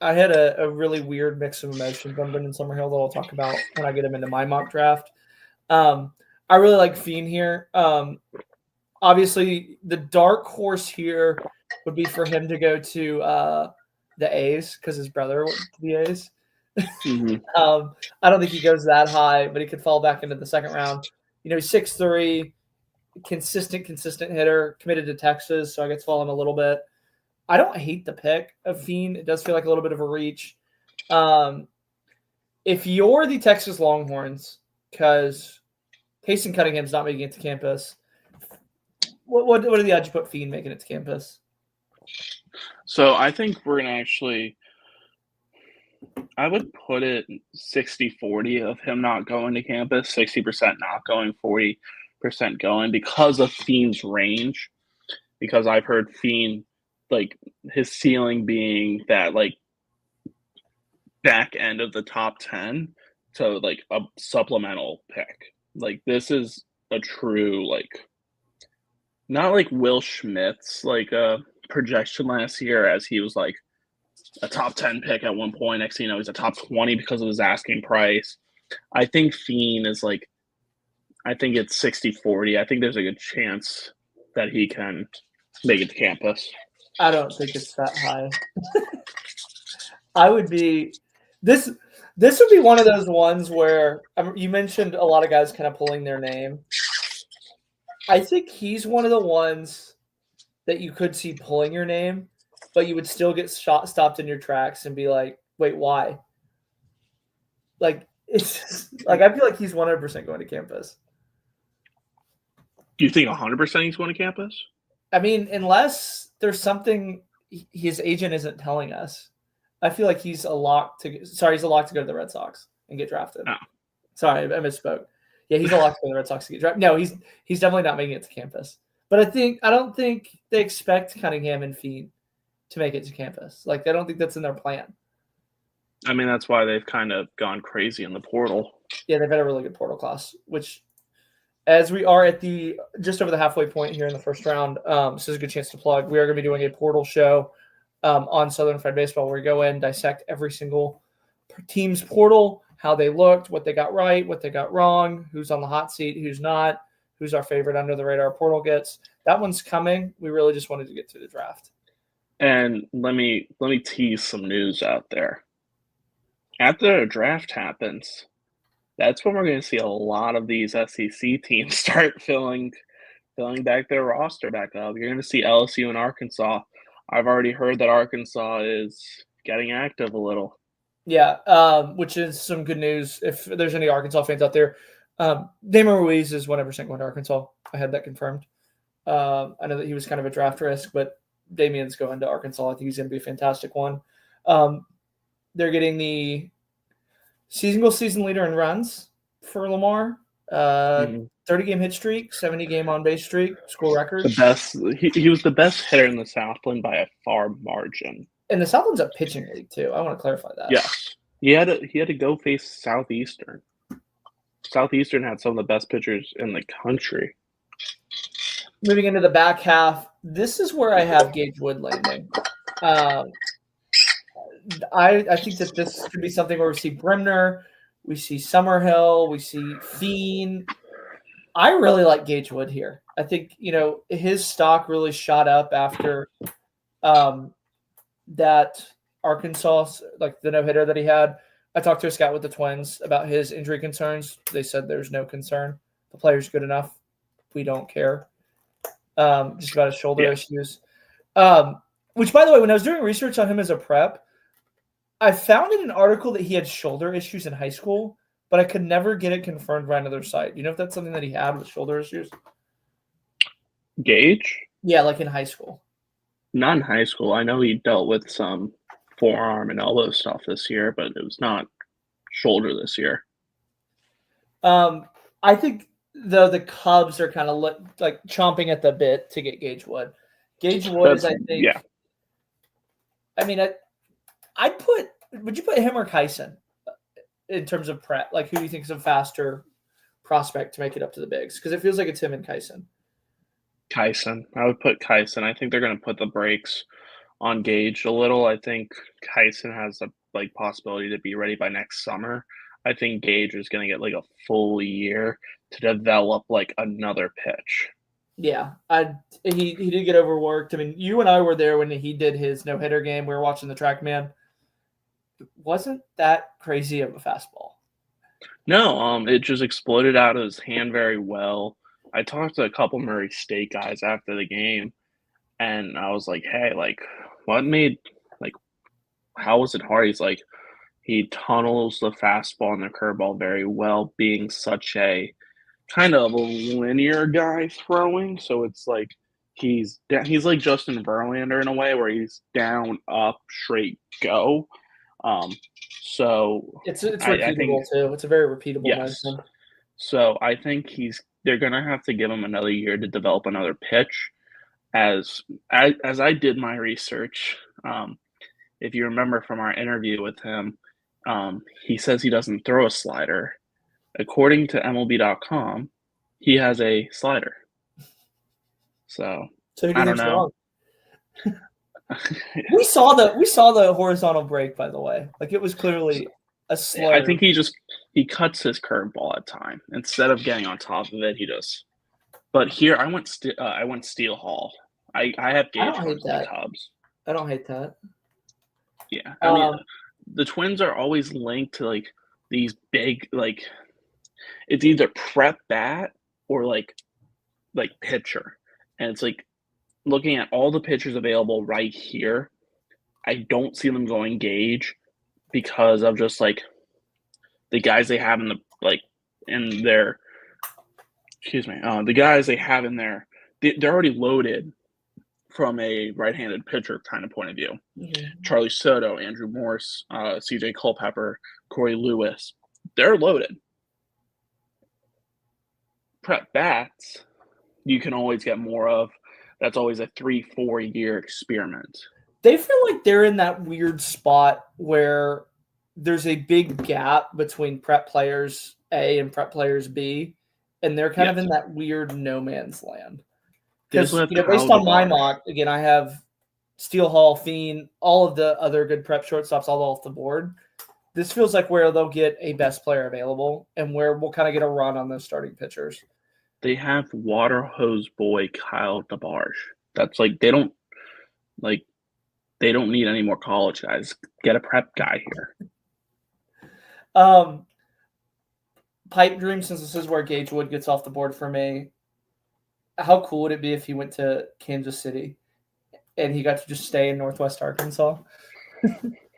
I had a really weird mix of emotions on Brendan Summerhill that I'll talk about when I get him into my mock draft. I really like Feen here. Obviously, the dark horse here would be for him to go to the A's because his brother went to the A's. I don't think he goes that high, but he could fall back into the second round. He's 6'3", consistent hitter, committed to Texas, so I get to follow him a little bit. I don't hate the pick of Feen. It does feel like a little bit of a reach. If you're the Texas Longhorns, because Payson Cunningham's not making it to campus, what are the odds you put Feen making it to campus? So I think we're going to actually – I would put it 60-40 of him not going to campus, 60% not going, 40% going, because of Feen's range. Because I've heard Feen – like his ceiling being that like back end of the top 10 to like a supplemental pick. Like this is a true like not like Will Schmidt's like a projection last year, as he was like a top 10 pick at one point. Next thing you know, he's a top 20 because of his asking price. I think Feen is like, I think it's 60-40. I think there's a good chance that he can make it to campus. I don't think it's that high. I would be this would be one of those ones where you mentioned a lot of guys kind of pulling their name. I think he's one of the ones that you could see pulling your name, but you would still get stopped in your tracks and be like, wait, why? Like it's just, like I feel like he's 100% going to campus. Do you think 100% he's going to campus? I mean, unless there's something his agent isn't telling us. I feel like he's a lock to go to the Red Sox and get drafted. Oh. Sorry, I misspoke. Yeah, he's a lock to go to the Red Sox to get drafted. No, he's definitely not making it to campus. But I don't think they expect Cunningham and Feen to make it to campus. Like, I don't think that's in their plan. I mean, that's why they've kind of gone crazy in the portal. Yeah, they've had a really good portal class, which as we are at just over the halfway point here in the first round, this is a good chance to plug. We are going to be doing a portal show on Southern Fried Baseball, where we go in, dissect every single team's portal, how they looked, what they got right, what they got wrong, who's on the hot seat, who's not, who's our favorite under the radar portal gets. That one's coming. We really just wanted to get through the draft. And let me tease some news out there. After the draft happens, that's when we're going to see a lot of these SEC teams start filling back their roster back up. You're going to see LSU and Arkansas. I've already heard that Arkansas is getting active a little. Yeah, which is some good news. If there's any Arkansas fans out there, Damon Ruiz is 100% going to Arkansas. I had that confirmed. I know that he was kind of a draft risk, but Damien's going to Arkansas. I think he's going to be a fantastic one. They're getting the season leader in runs for Lamar. 30-game hit streak, 70-game on-base streak, school record. The best. He was the best hitter in the Southland by a far margin. And the Southland's a pitching league too. I want to clarify that. Yes, he had to go face Southeastern. Southeastern had some of the best pitchers in the country. moving into the back half, this is where I have Gage Wood landing. I think that this could be something where we see Bremner, we see Summerhill, we see Fiend. I really like Gage Wood here. I think, his stock really shot up after that Arkansas, like the no-hitter that he had. I talked to a scout with the Twins about his injury concerns. They said there's no concern. The player's good enough. We don't care. Just about his shoulder issues. Which, by the way, when I was doing research on him as a prep, I found in an article that he had shoulder issues in high school, but I could never get it confirmed by another site. Do you know if that's something that he had with shoulder issues? Gage? Yeah, like in high school. Not in high school. I know he dealt with some forearm and elbow stuff this year, but it was not shoulder this year. I think, though, the Cubs are kind of like chomping at the bit to get Gage Wood. Gage Wood is, I think. Yeah. I mean, would you put him or Kyson in terms of prep? Like, who do you think is a faster prospect to make it up to the bigs? Because it feels like it's him and Kyson. Kyson. I would put Kyson. I think they're going to put the brakes on Gage a little. I think Kyson has a possibility to be ready by next summer. I think Gage is going to get a full year to develop another pitch. Yeah, he did get overworked. I mean, you and I were there when he did his no-hitter game. We were watching the TrackMan. It wasn't that crazy of a fastball. No, it just exploded out of his hand very well. I talked to a couple Murray State guys after the game, and I was like, hey, what made, how was it hard? He's like, he tunnels the fastball and the curveball very well, being such a kind of a linear guy throwing. So it's like he's like Justin Verlander in a way, where he's down, up, straight, go. So it's repeatable too. It's a very repeatable motion. So I think they're gonna have to give him another year to develop another pitch. As I did my research, if you remember from our interview with him, he says he doesn't throw a slider. According to MLB.com, he has a slider. So who do you I don't think's know. Wrong? We saw the horizontal break, by the way. It was clearly a slur. I think he cuts his curveball at time instead of getting on top of it. He just. But here I went Steel Hall. I have Gage versus the Cubs. I don't hate that. Yeah, I mean the Twins are always linked to these big it's either prep bat or pitcher, and it's looking at all the pitchers available right here. I don't see them going Gage because of just the guys they have in the the guys they have in there. They're already loaded from a right-handed pitcher kind of point of view. Mm-hmm. Charlie Soto, Andrew Morse, CJ Culpepper, Corey Lewis, they're loaded. Prep bats, you can always get more of. That's always a 3-4 year experiment. They feel like they're in that weird spot where there's a big gap between prep players A and prep players B, and they're kind of in that weird no man's land. Because based on my mock, again, I have Steel Hall, Fiend, all of the other good prep shortstops all off the board. This feels like where they'll get a best player available and where we'll kind of get a run on those starting pitchers. They have water hose boy Kyle DeBarge. That's they don't need any more college guys. Get a prep guy here. Pipe dream, since this is where Gage Wood gets off the board for me. How cool would it be if he went to Kansas City and he got to just stay in Northwest Arkansas?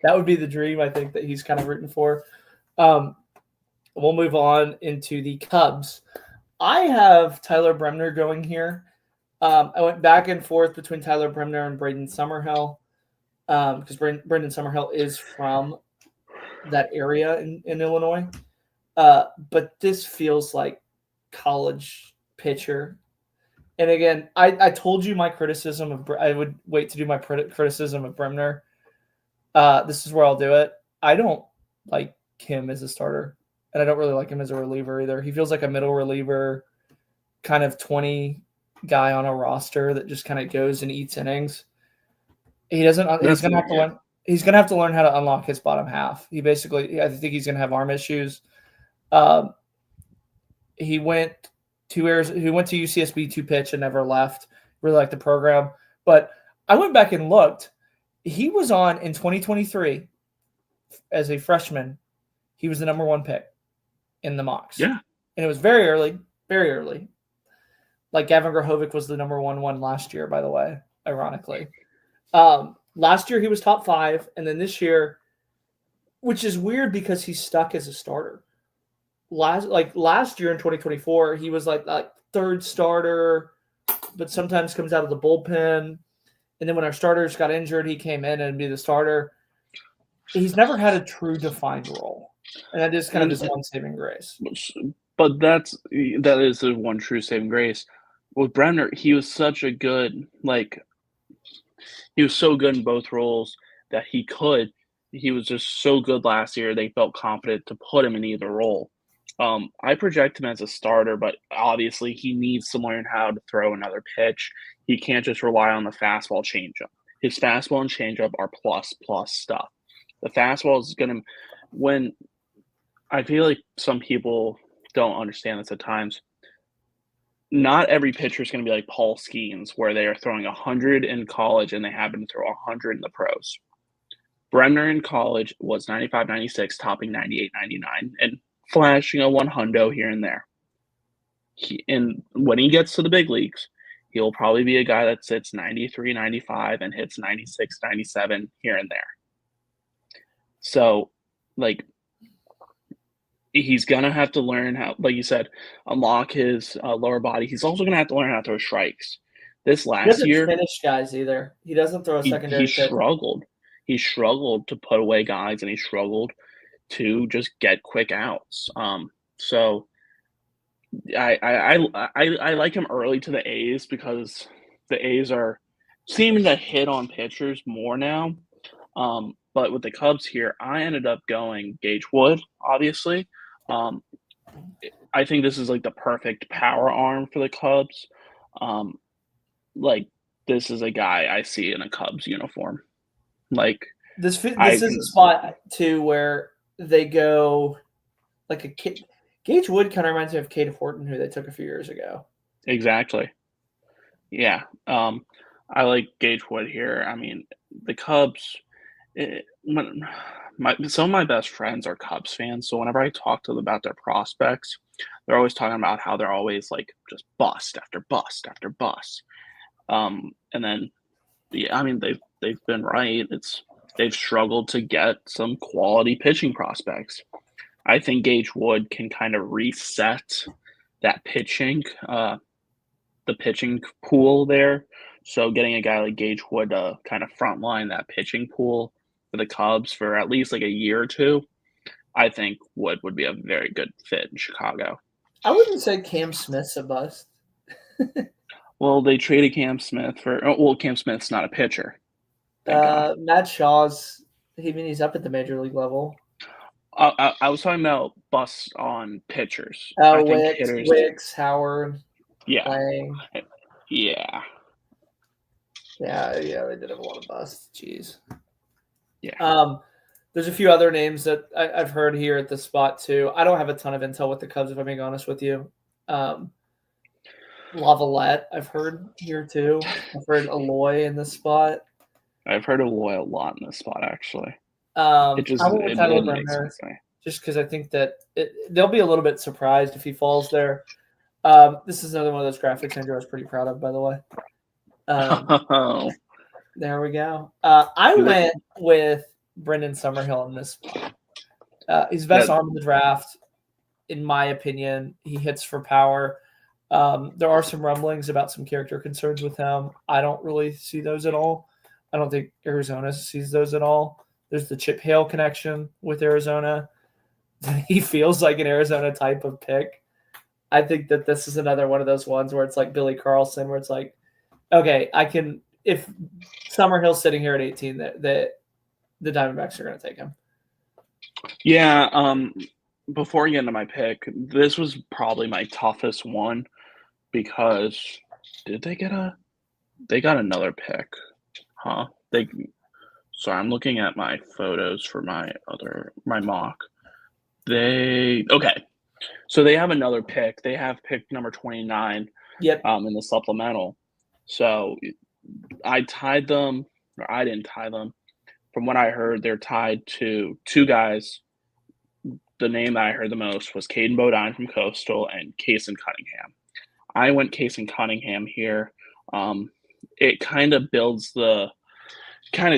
That would be the dream, I think, that he's kind of rooting for. We'll move on into the Cubs. I have Tyler Bremner going here. I went back and forth between Tyler Bremner and Braden Summerhill because Braden Summerhill is from that area in Illinois. But this feels like college pitcher. And again, I told you my criticism of I would wait to do my criticism of Bremner. This is where I'll do it. I don't like him as a starter, and I don't really like him as a reliever either. He feels like a middle reliever, kind of 20 guy on a roster that just kind of goes and eats innings. He doesn't. He's going to have to learn. He's going to have to learn how to unlock his bottom half. I think he's going to have arm issues. He went to UCSB to pitch and never left. Really liked the program, but I went back and looked. He was on in 2023 as a freshman. He was the number 1 pick in the mocks. Yeah, and it was very early, very early. Like Gavin Grahovic was the number 1 last year, by the way, ironically. Last year he was top 5, and then this year, which is weird because he's stuck as a starter. Last year in 2024, he was like 3rd starter, but sometimes comes out of the bullpen. And then when our starters got injured, he came in and be the starter. He's never had a true defined role, and that is kind of his one saving grace. But that is the one true saving grace. With Bremner, he was such a good he was so good in both roles that he was just so good last year. They felt confident to put him in either role. I project him as a starter, but obviously he needs to learn how to throw another pitch. He can't just rely on the fastball changeup. His fastball and changeup are plus stuff. The fastball is when I feel like some people don't understand this at times. Not every pitcher is going to be like Paul Skeens, where they are throwing 100 in college and they happen to throw 100 in the pros. Bremner in college was 95, 96, topping 98, 99, and flashing a 100 here and there. And when he gets to the big leagues, he'll probably be a guy that sits 93, 95 and hits 96, 97 here and there. So, he's going to have to learn how, like you said, unlock his lower body. He's also going to have to learn how to throw strikes. This last year, he doesn't finish guys either. He doesn't throw a secondary pitch. He struggled to put away guys, and he struggled to just get quick outs. So I like him early to the A's because the A's are seeming to hit on pitchers more now. But with the Cubs here, I ended up going Gage Wood, obviously. I think this is the perfect power arm for the Cubs. This is a guy I see in a Cubs uniform. This is a spot too where they go like a kid. Gage Wood kind of reminds me of Cade Horton, who they took a few years ago. Exactly. Yeah. I like Gage Wood here. I mean, the Cubs. Some of my best friends are Cubs fans, so whenever I talk to them about their prospects, they're always talking about how they're always just bust after bust after bust. And then, I mean, they've been right. They've struggled to get some quality pitching prospects. I think Gage Wood can kind of reset that pitching, the pitching pool there. So getting a guy like Gage Wood to kind of frontline that pitching pool for the Cubs for at least a year or two, I think Wood would be a very good fit in Chicago. I wouldn't say Cam Smith's a bust. Well, they traded Cam Smith Cam Smith's not a pitcher. Matt Shaw's, he's up at the major league level. I was talking about busts on pitchers. Wicks, Howard. Yeah. Lang. Yeah. Yeah, they did have a lot of busts. Jeez. Yeah. There's a few other names that I've heard here at the spot too. I don't have a ton of intel with the Cubs, if I'm being honest with you. Lavalette, I've heard here too. I've heard Aloy in this spot. I've heard Aloy a lot in this spot, actually. I went with Tyler Bremner just because I think that they'll be a little bit surprised if he falls there. This is another one of those graphics Andrew was pretty proud of, by the way. There we go. I went with Brendan Summerhill in this spot. He's best arm in the draft, in my opinion. He hits for power. There are some rumblings about some character concerns with him. I don't really see those at all. I don't think Arizona sees those at all. There's the Chip Hale connection with Arizona. He feels like an Arizona type of pick. I think that this is another one of those ones where it's like Billy Carlson, where it's like, okay, if Summerhill's sitting here at 18, the Diamondbacks are going to take him. Yeah. Before I get into my pick, this was probably my toughest one because Did they get a? They got another pick, huh? Sorry, I'm looking at my photos for my mock. Okay. So they have another pick. They have pick number 29 Yep. in the supplemental. So I tied them, or I didn't tie them. From what I heard, they're tied to two guys. The name that I heard the most was Caden Bodine from Coastal and Kason Cunningham. I went Kason Cunningham here. It kind of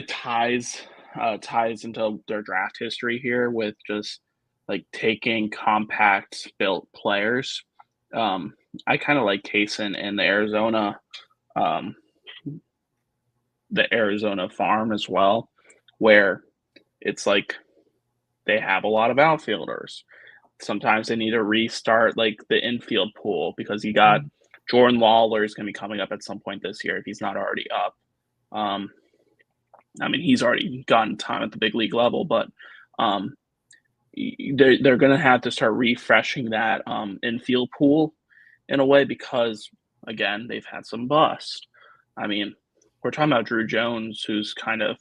ties into their draft history here with just like taking compact built players. I kind of like Kason in um, the Arizona farm as well, where it's like they have a lot of outfielders. Sometimes they need to restart like the infield pool because you got Jordan Lawler is going to be coming up at some point this year if he's not already up. I mean, he's already gotten time at the big league level, but they're going to have to start refreshing that infield pool in a way because, again, they've had some bust. I mean, we're talking about Drew Jones, who's kind of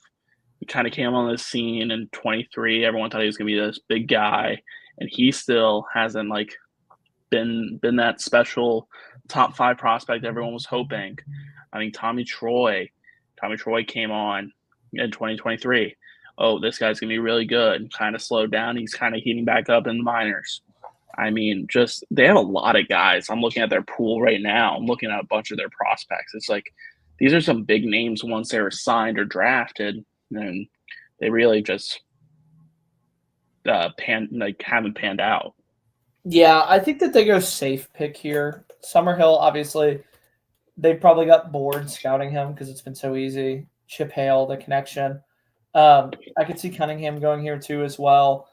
came on the scene in 23. Everyone thought he was going to be this big guy, and he still hasn't like been that special top 5 prospect everyone was hoping. I mean, Tommy Troy came on in 2023. Oh, this guy's going to be really good. Kind of slowed down. He's kind of heating back up in the minors. I mean, just they have a lot of guys. I'm looking at their pool right now. I'm looking at a bunch of their prospects. It's like these are some big names once they were signed or drafted, and they really just haven't panned out. Yeah, I think that they go safe pick here. Summerhill, obviously, they probably got bored scouting him because it's been so easy. Chip Hale, the connection. I could see Cunningham going here too as well.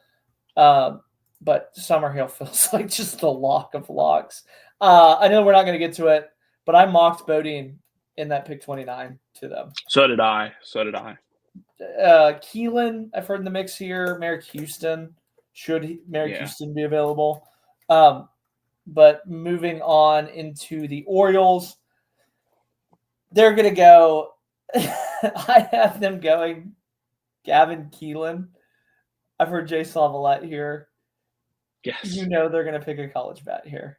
But Summerhill feels like just the lock of locks. I know we're not going to get to it, but I mocked Bodine in that pick 29 to them. So did I. Keelan, I've heard in the mix here. Merrick Houston. Should Merrick Houston be available? But moving on into the Orioles, they're going to go. I have them going Gavin Keelan. I've heard Jay Slavalette here. Yes. You know they're going to pick a college bat here.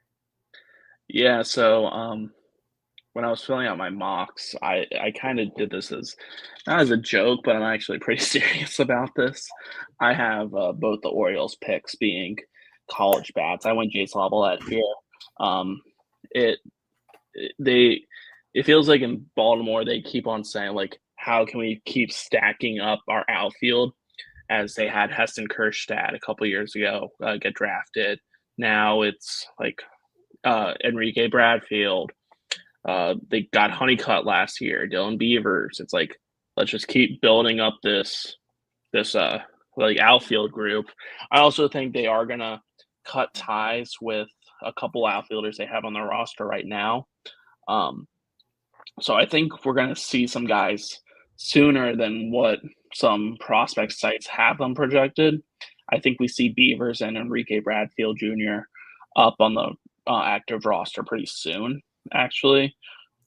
Yeah, so when I was filling out my mocks, I kind of did this as not as a joke, but I'm actually pretty serious about this. I have both the Orioles picks being college bats. I went Jay Slavalette here. It feels like in Baltimore they keep on saying like, how can we keep stacking up our outfield? As they had Heston Kjerstad a couple years ago get drafted. Now it's like Enrique Bradfield. They got Honeycutt last year, Dylan Beavers. It's like, let's just keep building up this like outfield group. I also think they are gonna cut ties with a couple outfielders they have on their roster right now. So I think we're gonna see some guys sooner than what some prospect sites have them projected. I think we see Beavers and Enrique Bradfield Jr. up on the active roster pretty soon, actually.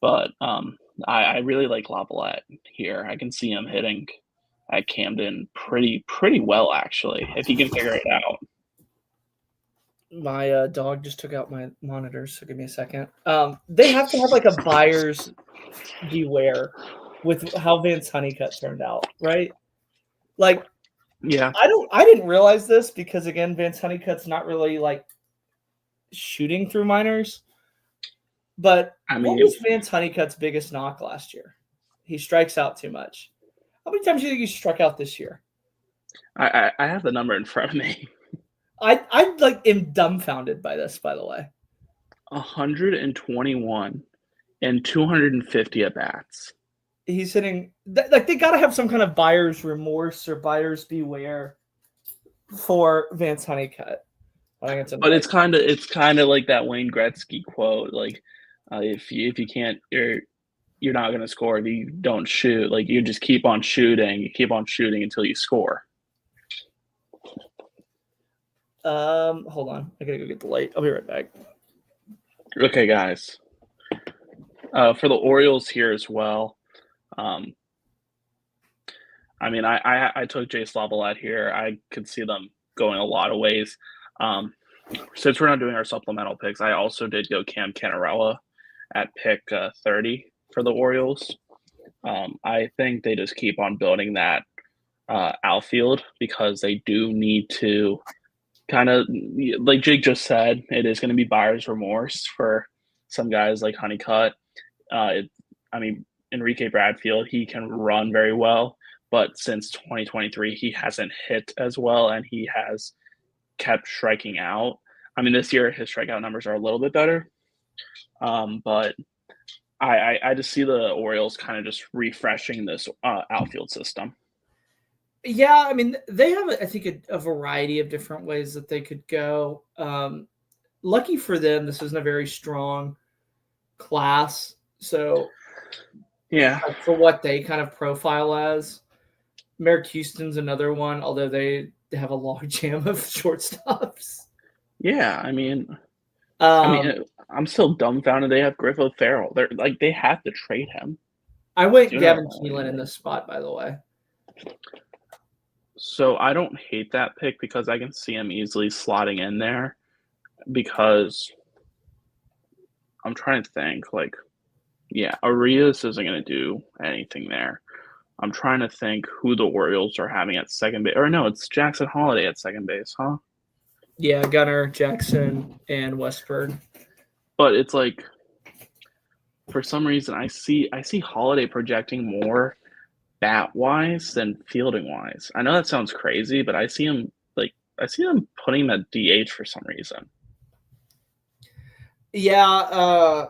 But I really like Lavalette here. I can see him hitting at Camden pretty well, actually, if he can figure it out. My dog just took out my monitor, so give me a second. They have to have like a buyer's beware with how Vance Honeycutt turned out, right? Like, yeah, I didn't realize this because again, Vance Honeycutt's not really like shooting through minors. But what was Vance Honeycutt's biggest knock last year? He strikes out too much. How many times do you think he struck out this year? I have the number in front of me. I like am dumbfounded by this, by the way. 121 and 250 at bats. He's hitting like they got to have some kind of buyer's remorse or buyer's beware for Vance Honeycutt. I think but it's kind of like that Wayne Gretzky quote, like if you can't, you're not going to score if you don't shoot. Like you just keep on shooting, until you score. Hold on, I gotta go get the light. I'll be right back. Okay, guys. For the Orioles here as well. I mean, I took Jace Lavalette here. I could see them going a lot of ways. Since we're not doing our supplemental picks, I also did go Cam Cannarella at pick 30 for the Orioles. I think they just keep on building that outfield because they do need to kind of, like Jake just said, it is going to be buyer's remorse for some guys like Honeycutt. I mean, Enrique Bradfield, he can run very well, but since 2023, he hasn't hit as well, and he has kept striking out. I mean, this year his strikeout numbers are a little bit better, but I just see the Orioles kind of just refreshing this outfield system. Yeah, I mean, they have, I think, a variety of different ways that they could go. Lucky for them, this isn't a very strong class. So, yeah, for what they kind of profile as, Merrick Houston's another one, although they have a log jam of shortstops. Yeah, I mean, I'm still dumbfounded they have Griffith Farrell. They have to trade him. I went Gavin Keelan in this spot, by the way. So I don't hate that pick because I can see him easily slotting in there because I'm trying to think, Arias isn't going to do anything there. I'm trying to think who the Orioles are having at second base. Or no, it's Jackson Holiday at second base, huh? Yeah, Gunnar, Jackson, and Westberg. But it's like, for some reason, I see Holiday projecting more bat-wise than fielding-wise. I know that sounds crazy, but I see him putting him at DH for some reason. Yeah,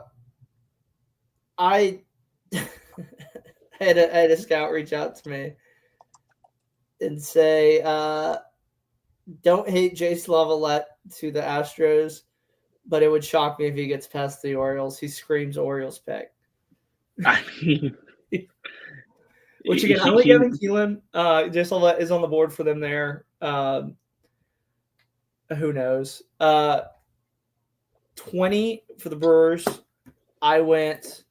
I had a scout reach out to me and say, don't hate Jace Lavalette to the Astros, but it would shock me if he gets past the Orioles. He screams Orioles pick. I mean, which again, I like Gavin Keelan. Jace Lavalette is on the board for them there. Who knows? 20 for the Brewers. I went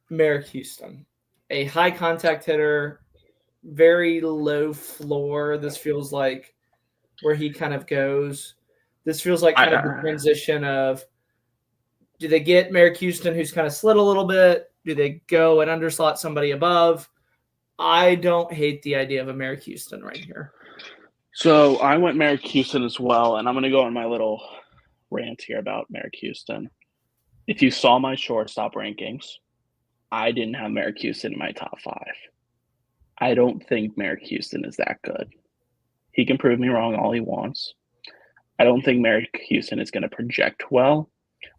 Merrick Houston, a high contact hitter, very low floor. This feels like where he kind of goes. This feels like kind of the transition of, do they get Merrick Houston, who's kind of slid a little bit? Do they go and underslot somebody above? I don't hate the idea of a Merrick Houston right here. So I went Merrick Houston as well, and I'm going to go on my little rant here about Merrick Houston. If you saw my shortstop rankings, I didn't have Merrick Houston in my top 5. I don't think Merrick Houston is that good. He can prove me wrong all he wants. I don't think Merrick Houston is going to project well.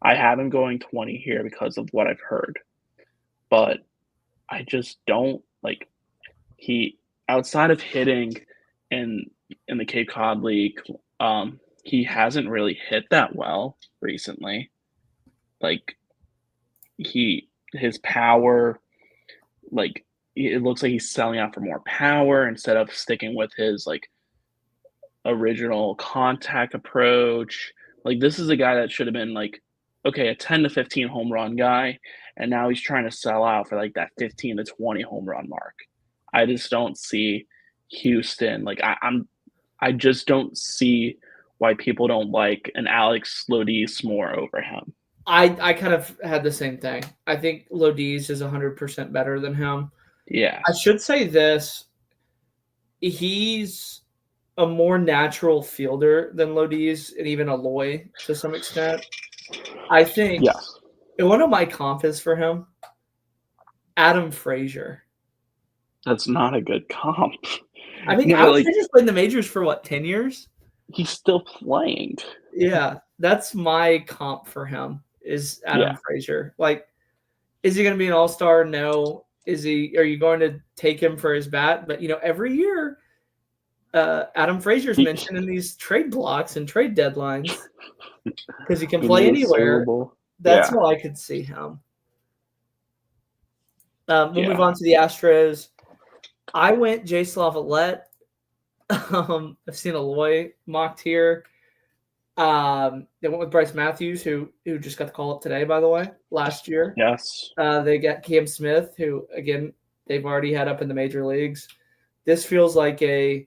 I have him going 20 here because of what I've heard. But I just don't like he outside of hitting in the Cape Cod League, he hasn't really hit that well recently. Like his power, like it looks like he's selling out for more power instead of sticking with his like original contact approach. Like this is a guy that should have been like, okay, a 10 to 15 home run guy, and now he's trying to sell out for like that 15 to 20 home run mark. I just don't see Houston. Like I just don't see why people don't like an Alex Lodis more over him. I kind of had the same thing. I think Lodis is 100% better than him. Yeah. I should say this. He's a more natural fielder than Lodis and even Aloy to some extent. I think one of my comp is for him, Adam Frazier. That's not a good comp. I mean, Adam Frazier's played in the majors for what, 10 years? He's still playing. Yeah, that's my comp for him is Adam Frazier. Like, is he going to be an all-star? No. Are you going to take him for his bat? But, every year, Adam Frazier's mentioned in these trade blocks and trade deadlines because he can play anywhere. That's how I could see him. We'll move on to the Astros. I went Jace Lavalette. I've seen Aloy mocked here. They went with Bryce Matthews, who just got the call up today, by the way, last year. Yes. They got Cam Smith, who, again, they've already had up in the major leagues. This feels like they're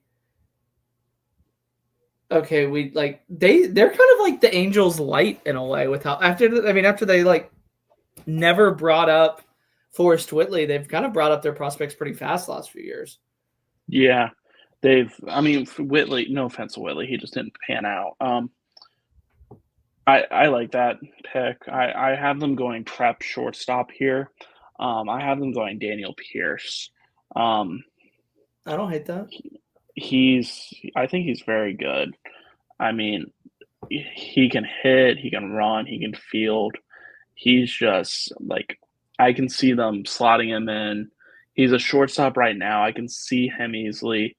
kind of like the Angels light in a way with how after they like never brought up Forrest Whitley, they've kind of brought up their prospects pretty fast the last few years. Yeah. Whitley, no offense to Whitley, he just didn't pan out. I like that pick. I have them going prep shortstop here. I have them going Daniel Pierce. I don't hate that. I think he's very good. I mean, he can hit, he can run, he can field. He's just like, I can see them slotting him in. He's a shortstop right now. I can see him easily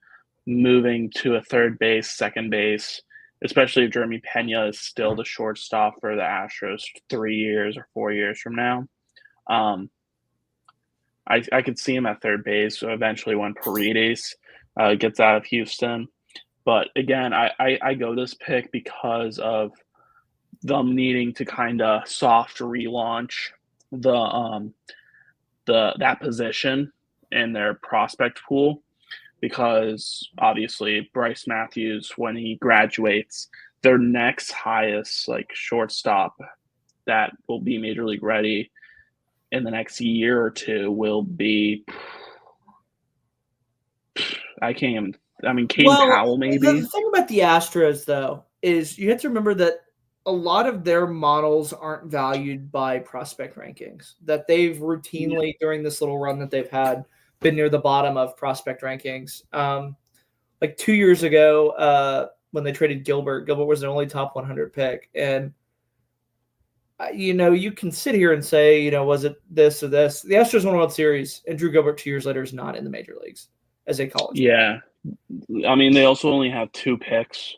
moving to a third base, second base, especially if Jeremy Pena is still the shortstop for the Astros 3 years or 4 years from now. I could see him at third base eventually when Paredes gets out of Houston. But again, I go this pick because of them needing to kind of soft relaunch that position in their prospect pool, because obviously Bryce Matthews, when he graduates, their next highest like shortstop that will be major league ready in the next year or two will be Caden Powell maybe. The thing about the Astros though is you have to remember that a lot of their models aren't valued by prospect rankings, that they've routinely during this little run that they've had been near the bottom of prospect rankings. Like 2 years ago, when they traded Gilbert was their only top 100 pick. And, you can sit here and say, was it this or this? The Astros won a World Series, and Drew Gilbert 2 years later is not in the major leagues as a college player. Yeah. They also only have 2 picks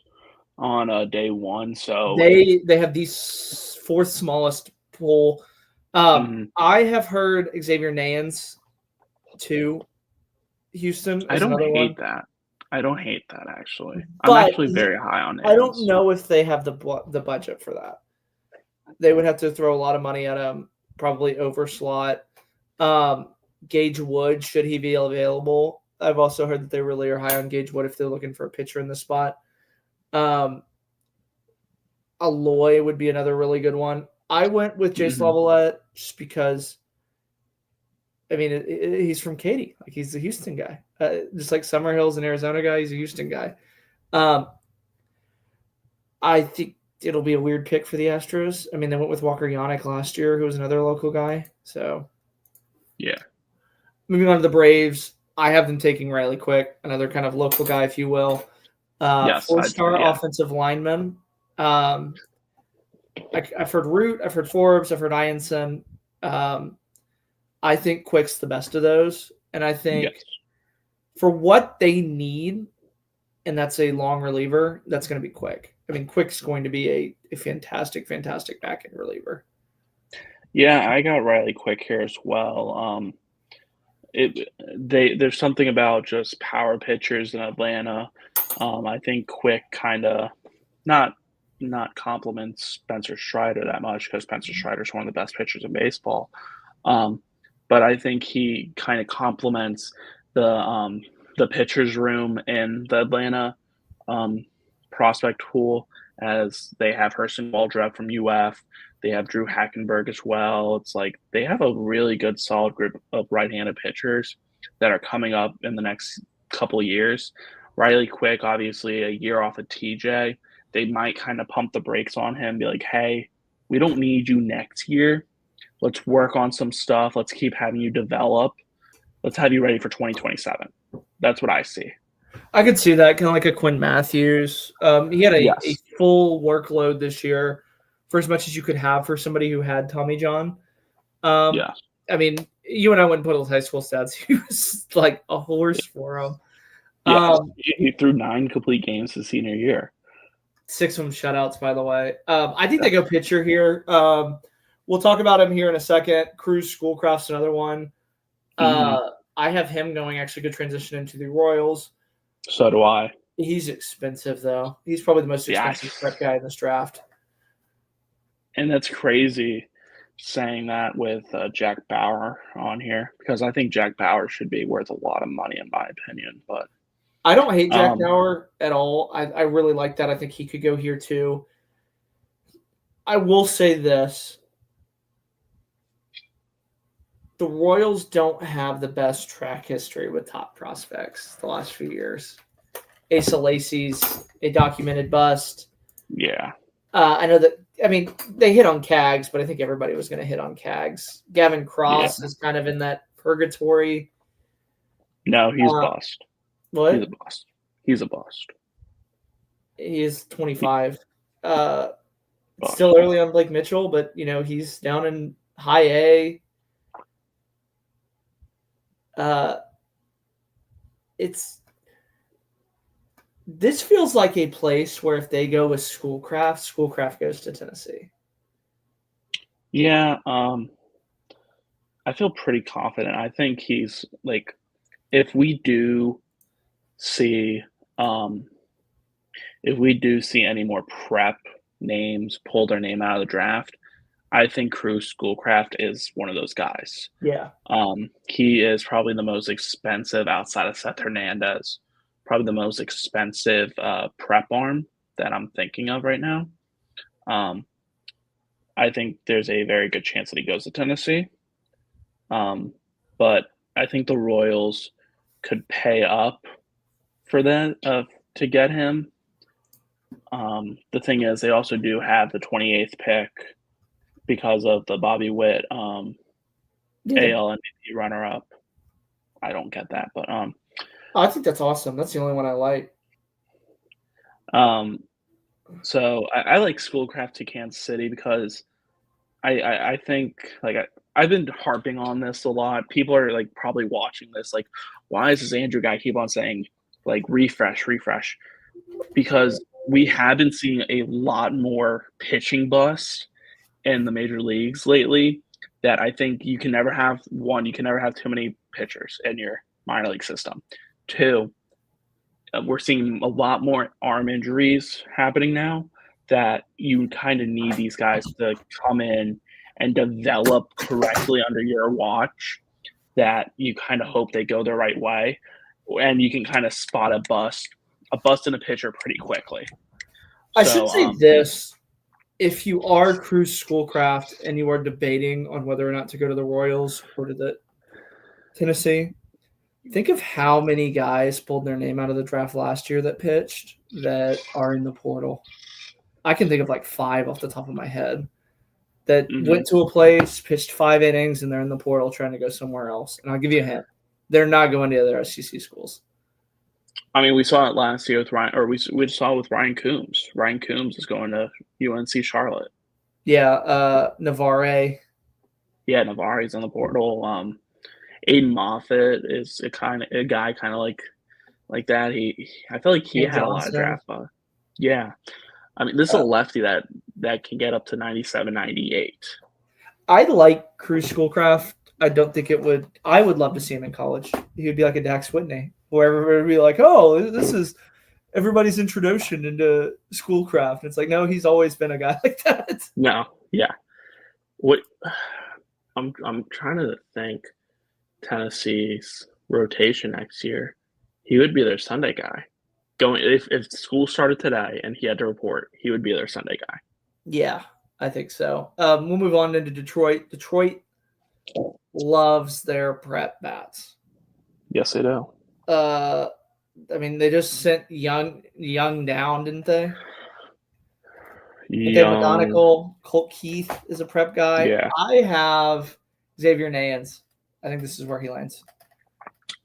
on day one. So they have the 4th smallest pool. I have heard Xavier Nance to Houston. I don't hate that. Actually. But I'm actually very high on Nance. I don't know if they have the budget for that. They would have to throw a lot of money at him, probably over slot. Gage Wood, should he be available? I've also heard that they really are high on Gage Wood if they're looking for a pitcher in the spot. Aloy would be another really good one. I went with Jace Lavalette just because, he's from Katy. Like, he's a Houston guy. Just like Summerhill's an Arizona guy, he's a Houston guy. I think it'll be a weird pick for the Astros. They went with Walker Yannick last year, who was another local guy. So, yeah. Moving on to the Braves, I have them taking Riley Quick, another kind of local guy, if you will. Yes, 4-star offensive lineman. I've heard Root, I've heard Forbes, I've heard Ianson. I think Quick's the best of those. And I think for what they need, and that's a long reliever, that's going to be Quick. Quick's going to be a fantastic, fantastic back-end reliever. Yeah, I got Riley Quick here as well. There's something about just power pitchers in Atlanta. I think Quick kind of not compliments Spencer Strider that much, because Spencer Strider is one of the best pitchers in baseball. But I think he kind of complements the pitchers room in the Atlanta prospect pool, as they have Hurston Waldrep from UF. They have Drew Hackenberg as well. It's like they have a really good, solid group of right-handed pitchers that are coming up in the next couple of years. Riley Quick, obviously, a year off of TJ. They might kind of pump the brakes on him, be like, hey, we don't need you next year. Let's work on some stuff. Let's keep having you develop. Let's have you ready for 2027. That's what I see. I could see that, kind of like a Quinn Matthews. He had a full workload this year, for as much as you could have for somebody who had Tommy John. You and I wouldn't put his high school stats. He was like a horse for him. He threw 9 complete games his senior year. 6 of them shutouts, by the way. I think they go pitcher here. We'll talk about him here in a second. Cruz Schoolcraft's another one. I have him going, actually, good transition into the Royals. So do I. He's expensive, though. He's probably the most Yeah, expensive prep guy in this draft. and that's crazy saying that with Jack Bauer on here because I think Jack Bauer should be worth a lot of money in my opinion. But I don't hate Jack um, Bauer at all. I really like that. I think he could go here too. I will say this. The Royals don't have the best track history with top prospects the last few years. Asa Lacy's a documented bust. yeah, I know that. I mean, they hit on Cags, but I think everybody was going to hit on Cags. Gavin Cross is kind of in that purgatory. no, he's bust. What? He's a bust. He's a bust. He is 25. Bust. Still early on Blake Mitchell, but he's down in high A. This feels like a place where if they go with Schoolcraft goes to Tennessee. Yeah, I feel pretty confident. I think he's like, if we do see any more prep names pull their name out of the draft, I think Cruz Schoolcraft is one of those guys. Yeah. He is probably the most expensive outside of Seth Hernandez, probably the most expensive prep arm that I'm thinking of right now. I think there's a very good chance that he goes to Tennessee. But I think the Royals could pay up for that to get him. The thing is, they also do have the 28th pick because of the Bobby Witt AL MVP runner-up. I don't get that, but I think that's awesome. That's the only one I like. So I like Schoolcraft to Kansas City because I think I've been harping on this a lot. People are like probably watching this like, why is this Andrew guy keep on saying like refresh? Because we have been seeing a lot more pitching busts in the major leagues lately that I think you can never have too many pitchers in your minor league system. Two, we're seeing a lot more arm injuries happening now that you kind of need these guys to come in and develop correctly under your watch, that you kind of hope they go the right way, and you can kind of spot a bust in a pitcher pretty quickly. I should say this. If you are Cruz Schoolcraft and you are debating on whether or not to go to the Royals or to the Tennessee, think of how many guys pulled their name out of the draft last year that pitched that are in the portal. I can think of like 5 off the top of my head that went to a place, pitched 5 innings, and they're in the portal trying to go somewhere else. And I'll give you a hint. They're not going to other SEC schools. I mean, we saw it last year with Ryan, or we saw it with Ryan Coombs. Ryan Coombs is going to UNC Charlotte. Yeah, Navarre. Yeah, Navarre's in the portal. Aiden Moffett is a guy kind of like that. I feel like he had a lot of draft. Yeah, I mean, this is a lefty that can get up to 97, 98. I like Cruz Schoolcraft. I don't think it would. I would love to see him in college. He would be like a Dax Whitney, where everybody would be like, "Oh, this is everybody's introduction into Schoolcraft." It's like, no, he's always been a guy like that. No, yeah. What I'm trying to think. Tennessee's rotation next year, he would be their Sunday guy. If school started today and he had to report, he would be their Sunday guy. Yeah, I think so. We'll move on into Detroit. Detroit loves their prep bats. Yes, they do. I mean, they just sent Young down, didn't they? Young. McGonigal, Colt Keith is a prep guy. Yeah. I have Xavier Nayans. I think this is where he lands.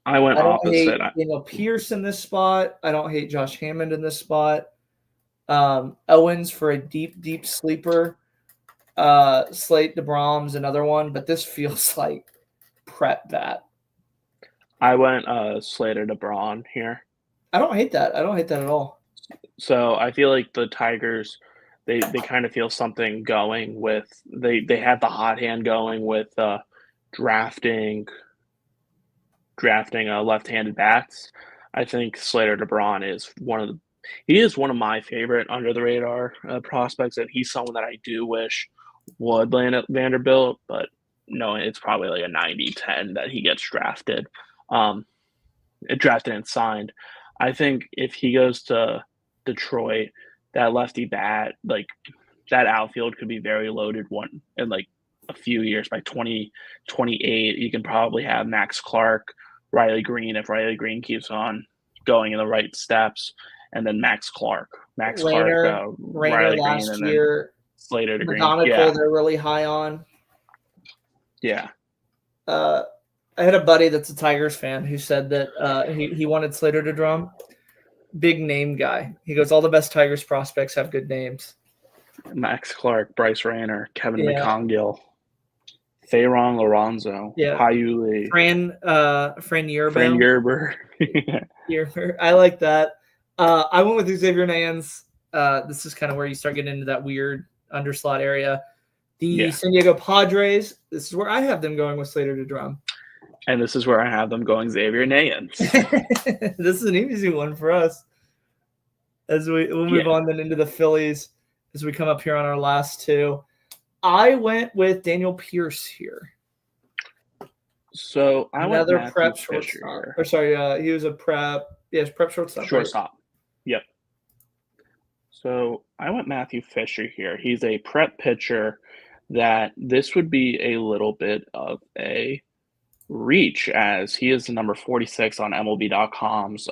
I went opposite. I don't hate Pierce in this spot. I don't hate Josh Hammond in this spot. Owens for a deep sleeper. Slate DeBrom's another one, but this feels like prep bat. I went Slater DeBron here. I don't hate that. I don't hate that at all. So I feel like the Tigers, they kind of feel something going with they have the hot hand going with drafting left-handed bats. I think Slater DeBron is he is one of my favorite under the radar prospects, and he's someone that I do wish would land at Vanderbilt, but no, it's probably like a 90-10 that he gets drafted. Um, Drafted and signed. I think if he goes to Detroit, that lefty bat, like that outfield could be very loaded one in like a few years. By 2028, you can probably have Max Clark, Riley Green, if Riley Green keeps on going in the right steps, and then Rayner Riley Green, last and then year. Slater to Green. McGonigal, Yeah. they're really high on. Yeah. I had a buddy that's a Tigers fan who said that he wanted Slater to drum. Big name guy. He goes, all the best Tigers prospects have good names. Max Clark, Bryce Rayner, Kevin Yeah. McCongill, Thayron Lorenzo, Yeah. Paiu Lee, Fran Yerber. Yerber. I like that. I went with Xavier Nance. This is kind of where you start getting into that weird underslot area. The San Diego Padres, this is where I have them going with Slater to drum. And this is where I have them going Xavier Nance. This is an easy one for us. We'll move on then into the Phillies as we come up here on our last two. I went with Daniel Pierce here. So I went another prep Fisher shortstop. here. Or sorry, he was a prep. Yes, prep shortstop. Shortstop. Yep. So I went Matthew Fisher here. He's a prep pitcher that this would be a little bit of a reach, as he is the number 46 on MLB.com's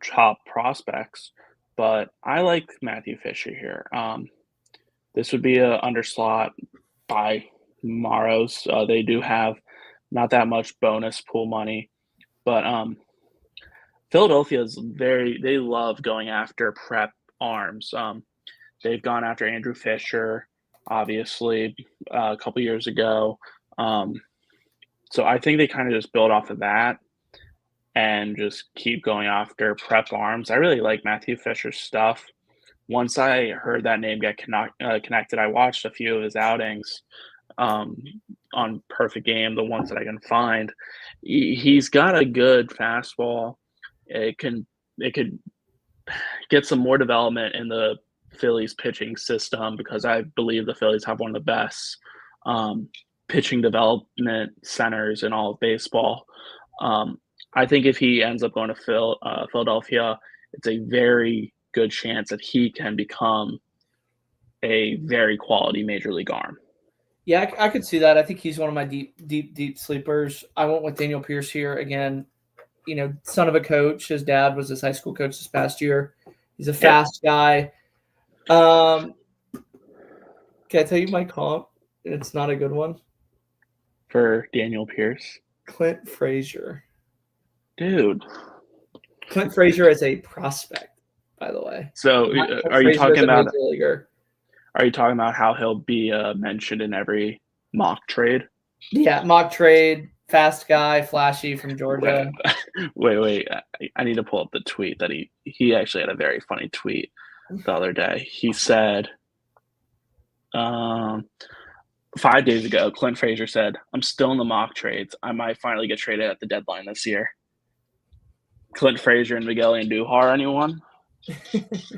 top prospects. But I like Matthew Fisher here. This would be a underslot by Maros. They do have not that much bonus pool money, but Philadelphia is they love going after prep arms. They've gone after Andrew Fisher, obviously, a couple years ago. So I think they kind of just build off of that and just keep going after prep arms. I really like Matthew Fisher's stuff. Once I heard that name get connected, I watched a few of his outings on Perfect Game, the ones that I can find. He's got a good fastball. It could get some more development in the Phillies pitching system, because I believe the Phillies have one of the best pitching development centers in all of baseball. I think if he ends up going to Philadelphia, it's a very good chance that he can become a very quality major league arm. Yeah, I could see that. I think he's one of my deep sleepers. I went with Daniel Pierce here again. You know, son of a coach. His dad was his high school coach this past year. He's a fast guy. Can I tell you my comp? It's not a good one. For Daniel Pierce? Clint Frazier. Dude. Clint Frazier is a prospect, by the way. So are you talking about how he'll be mentioned in every mock trade? Yeah, mock trade, fast guy, flashy from Georgia. Wait. I need to pull up the tweet that he actually had a very funny tweet the other day. He said, 5 days ago, Clint Frazier said, "I'm still in the mock trades. I might finally get traded at the deadline this year." Clint Frazier and Miguel Andujar, anyone? This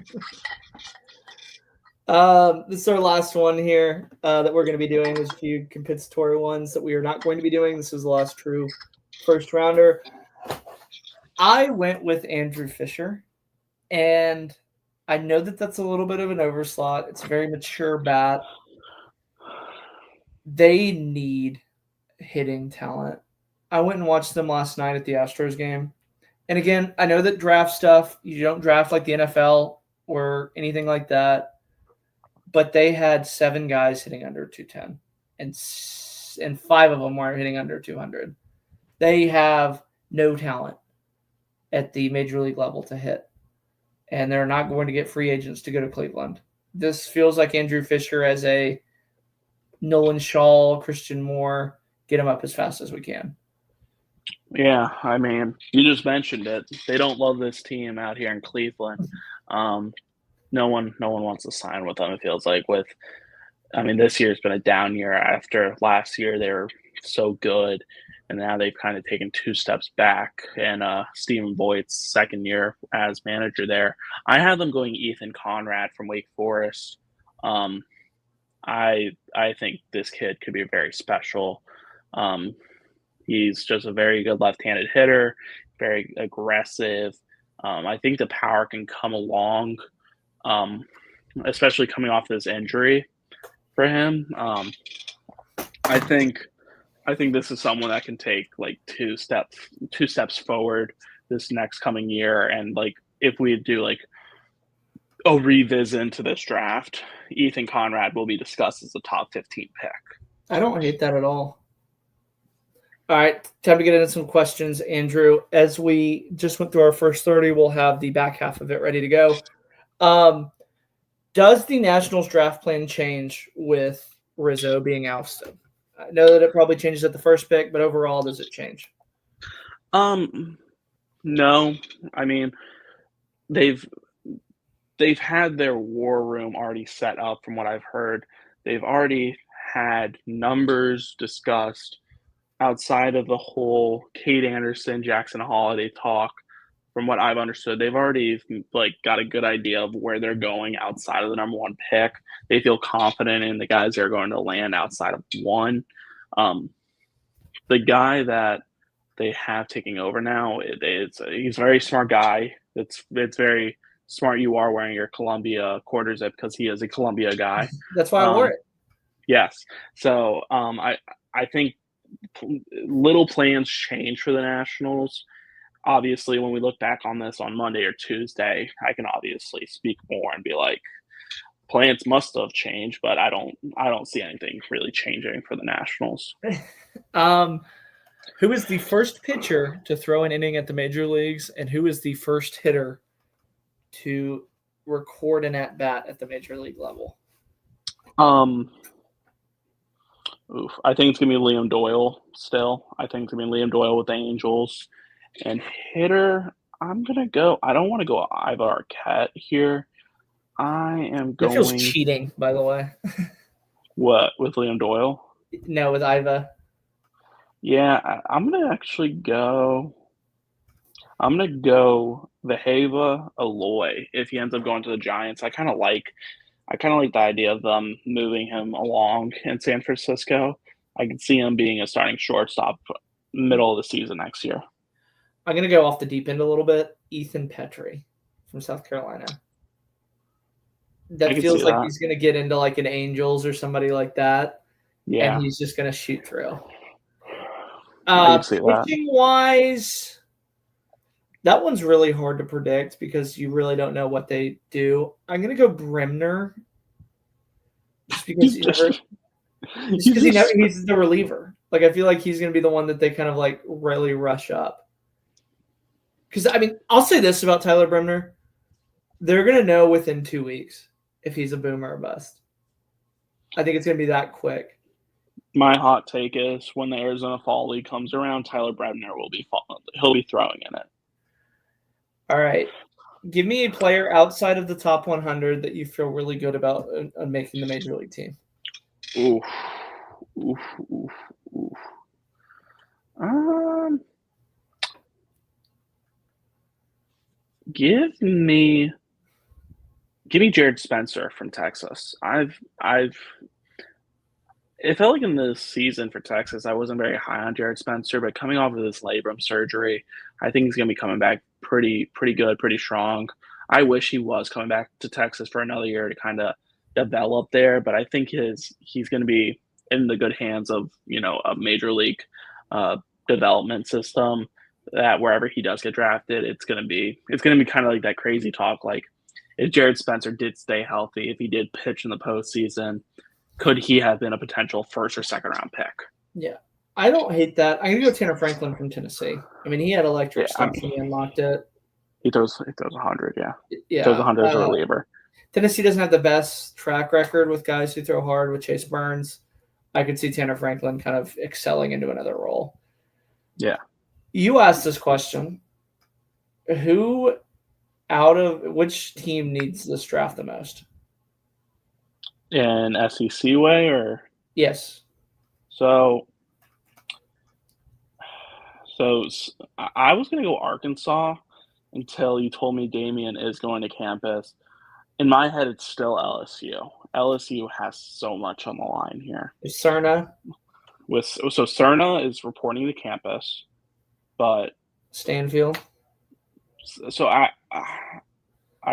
is our last one here that we're going to be doing. There's a few compensatory ones that we are not going to be doing. This is the last true first rounder. I went with Andrew Fisher, and I know that that's a little bit of an overslot. It's a very mature bat. They need hitting talent. I went and watched them last night at the Astros game. And again, I know that draft stuff, you don't draft like the NFL or anything like that, but they had 7 guys hitting under 210, and 5 of them were hitting under 200. They have no talent at the major league level to hit, and they're not going to get free agents to go to Cleveland. This feels like Andrew Fisher as a Nolan Shaw, Christian Moore, get them up as fast as we can. Yeah, I mean, you just mentioned it. They don't love this team out here in Cleveland. No one wants to sign with them, it feels like. This year's been a down year after last year. They were so good. and now they've kind of taken 2 steps back. And Stephen Voigt's second year as manager there, I have them going Ethan Conrad from Wake Forest. I think this kid could be very special. He's just a very good left-handed hitter, very aggressive. I think the power can come along, especially coming off this injury for him. I think this is someone that can take like two steps forward this next coming year. And like if we do like a revisit into this draft, Ethan Conrad will be discussed as a top 15 pick. I don't hate that at all. All right, time to get into some questions, Andrew. As we just went through our first 30, we'll have the back half of it ready to go. Does the Nationals draft plan change with Rizzo being ousted? I know that it probably changes at the first pick, but overall, does it change? No. I mean, they've had their war room already set up from what I've heard. They've already had numbers discussed outside of the whole Cade Anderson, Jackson Holiday talk. From what I've understood, they've already like got a good idea of where they're going outside of the number 1 pick. They feel confident in the guys that are going to land outside of 1. The guy that they have taking over now, he's a very smart guy. It's very smart you are wearing your Columbia quarter zip because he is a Columbia guy. That's why I wore it. Yes. So I think little plans change for the Nationals. Obviously, when we look back on this on Monday or Tuesday, I can obviously speak more and be like, plans must have changed, but I don't see anything really changing for the Nationals. Who is the first pitcher to throw an inning at the major leagues, and who is the first hitter to record an at-bat at the major league level? I think it's gonna be Liam Doyle still. I think it's gonna be Liam Doyle with the Angels. And hitter, I'm gonna go. I don't want to go Ivar Arquette here. I am going. That feels cheating, by the way. What, with Liam Doyle? No, with Iva. Yeah, I'm gonna actually go. I'm gonna go Vaheva Aloy if he ends up going to the Giants. I kind of like the idea of them moving him along in San Francisco. I can see him being a starting shortstop middle of the season next year. I'm going to go off the deep end a little bit. Ethan Petrie from South Carolina. That feels like he's going to get into like an Angels or somebody like that. Yeah. And he's just going to shoot through. Pitching-wise, that one's really hard to predict because you really don't know what they do. I'm going to go Bremner. Just because he's the reliever. Like, I feel like he's going to be the one that they kind of like really rush up. Because, I mean, I'll say this about Tyler Bremner. They're going to know within 2 weeks if he's a boom or a bust. I think it's going to be that quick. My hot take is when the Arizona Fall League comes around, Tyler Bremner he'll be throwing in it. All right. Give me a player outside of the top 100 that you feel really good about making the major league team. Oof. Give me Jared Spencer from Texas. It felt like in this season for Texas, I wasn't very high on Jared Spencer, but coming off of this labrum surgery, I think he's going to be coming back pretty good, pretty strong. I wish he was coming back to Texas for another year to kind of develop there, but I think he's going to be in the good hands of, a major league development system that wherever he does get drafted, it's going to be kind of like that crazy talk. Like if Jared Spencer did stay healthy, if he did pitch in the postseason, could he have been a potential first or second round pick? Yeah, I don't hate that. I'm going to go Tanner Franklin from Tennessee. I mean, he had electric stuff when he unlocked it. He throws 100, yeah. Yeah. He throws 100 as a reliever. Tennessee doesn't have the best track record with guys who throw hard with Chase Burns. I could see Tanner Franklin kind of excelling into another role. Yeah. You asked this question. Who out of which team needs this draft the most? In SEC way or? Yes. So So I was going to go Arkansas until you told me Damian is going to campus. In my head, it's still LSU. LSU has so much on the line here. Is Cerna, So Cerna is reporting to campus, but Stanfield? so I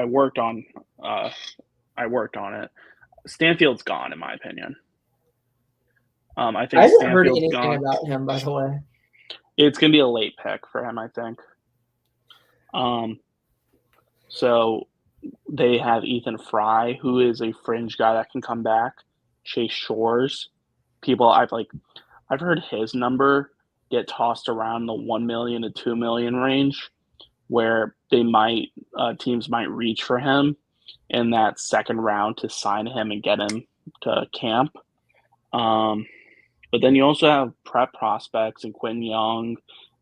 worked on it. Stanfield's gone, in my opinion. I think I haven't heard Stanfield's anything gone. about him, by the way. It's gonna be a late pick for him, I think. So they have Ethan Fry, who is a fringe guy that can come back. Chase Shores, I've heard his number get tossed around the 1 million to 2 million range, where teams might reach for him in that second round to sign him and get him to camp. But then you also have prep prospects in Quinn Young,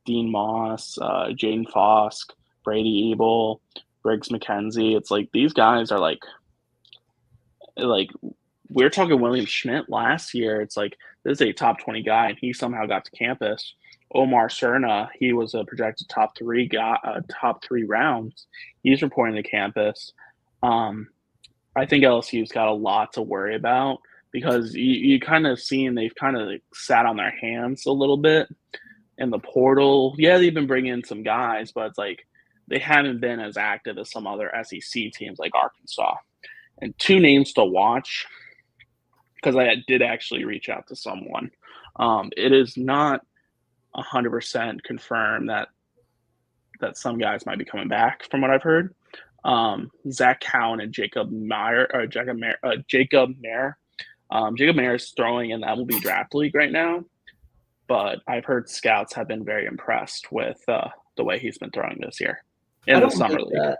Dean Moss, Jaden Fosk, Brady Ebel, Briggs McKenzie. It's like these guys are like we're talking William Schmidt last year. It's like this is a top 20 guy, and he somehow got to campus. Omar Cerna, he was a projected top 3 rounds. He's reporting to campus. I think LSU's got a lot to worry about because you kind of seen they've kind of sat on their hands a little bit in the portal. Yeah, they've been bringing in some guys, but it's like they haven't been as active as some other SEC teams like Arkansas. And 2 names to watch, because I did actually reach out to someone. It is not 100% confirmed that some guys might be coming back from what I've heard. Zach Cowan and Jacob Mayer. Jacob Mayer is throwing in the MLB draft league right now, but I've heard scouts have been very impressed with the way he's been throwing this year in the summer league.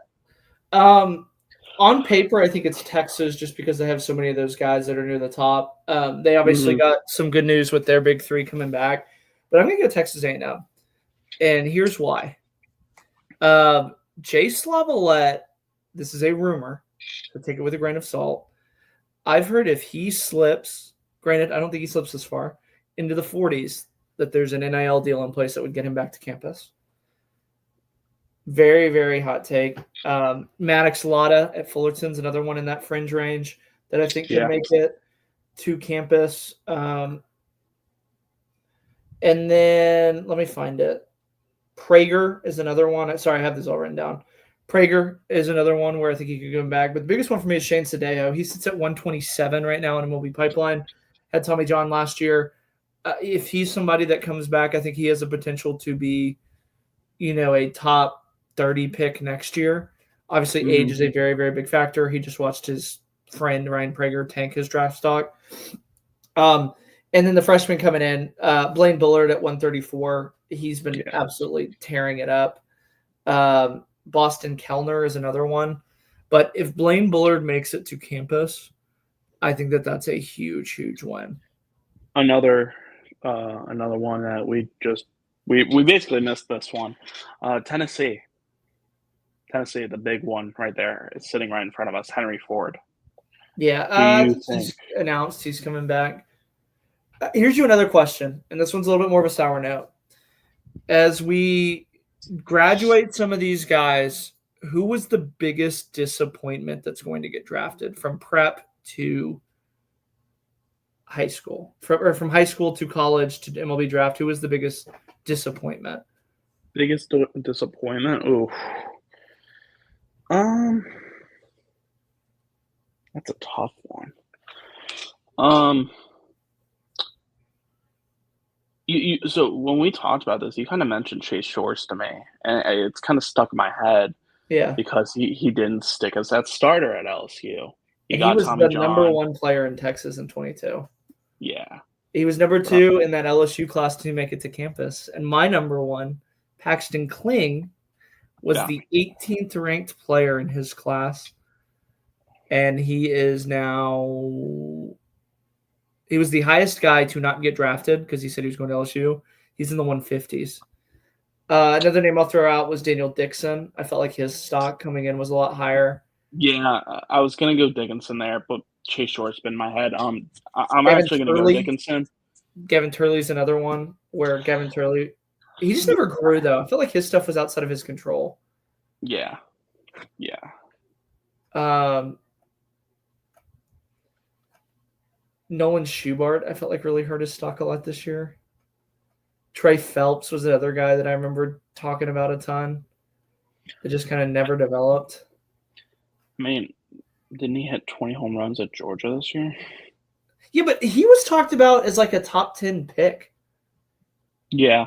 On paper, I think it's Texas just because they have so many of those guys that are near the top. They obviously got some good news with their big 3 coming back, but I'm going to go Texas A&M, and here's why. Chase Lavalette, this is a rumor, so take it with a grain of salt. I've heard if he slips, granted, I don't think he slips this far, into the 40s, that there's an NIL deal in place that would get him back to campus. Very, very hot take. Maddox Lotta at Fullerton's another one in that fringe range that I think could make it to campus. And then let me find it. Prager is another one. Sorry, I have this all written down. Prager is another one where I think he could go back. But the biggest one for me is Shane Sadeo. He sits at 127 right now in MLB Pipeline. Had Tommy John last year. If he's somebody that comes back, I think he has a potential to be, a top 30 pick next year. Obviously, age is a very, very big factor. He just watched his friend Ryan Prager tank his draft stock. And then the freshman coming in, Blaine Bullard at 134. He's been absolutely tearing it up. Boston Kellner is another one. But if Blaine Bullard makes it to campus, I think that's a huge, huge win. Another one that we basically missed this one. Tennessee, the big one right there, is sitting right in front of us. Henry Ford. Yeah, he's announced he's coming back. Here's another question, and this one's a little bit more of a sour note. As we graduate some of these guys, who was the biggest disappointment that's going to get drafted from prep to high school, from high school to college to MLB draft? Who was the biggest disappointment? Biggest disappointment? Ooh. That's a tough one. So when we talked about this, you kind of mentioned Chase Shores to me, and it's kind of stuck in my head. Yeah, because he didn't stick as that starter at LSU. He was the number 1 player in Texas in 22. Yeah, he was number 2 in that LSU class to make it to campus, and my number 1, Paxton Kling, was the 18th ranked player in his class, and he was the highest guy to not get drafted because he said he was going to LSU. He's in the 150s. Another name I'll throw out was Daniel Dixon. I felt like his stock coming in was a lot higher. Yeah, I was going to go Dickinson there, but Chase Shore's been in my head. I'm actually going to go Dickinson. Gavin Turley's another one where Gavin Turley, He just never grew, though. I feel like his stuff was outside of his control. Yeah. Nolan Schubart, I felt like really hurt his stock a lot this year. Trey Phelps was another guy that I remember talking about a ton. It just kind of never developed. I mean, didn't he hit 20 home runs at Georgia this year? Yeah, but he was talked about as like a top 10 pick. Yeah.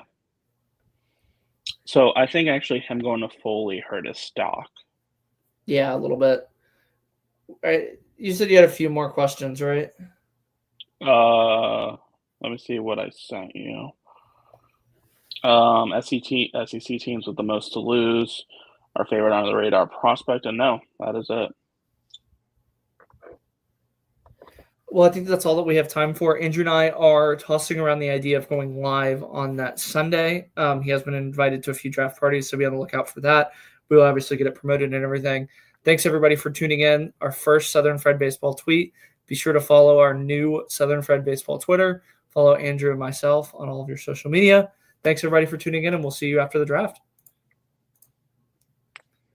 So I think actually him going to Foley hurt his stock. Yeah, a little bit. Right. You said you had a few more questions, right? Let me see what I sent you. SEC teams with the most to lose, our favorite under the radar prospect, and no, that is it. Well, I think that's all that we have time for. Andrew and I are tossing around the idea of going live on that Sunday. He has been invited to a few draft parties, so be on the lookout for that. We will obviously get it promoted and everything. Thanks, everybody, for tuning in. Our first Southern Fred Baseball tweet. Be sure to follow our new Southern Fred Baseball Twitter. Follow Andrew and myself on all of your social media. Thanks, everybody, for tuning in, and we'll see you after the draft.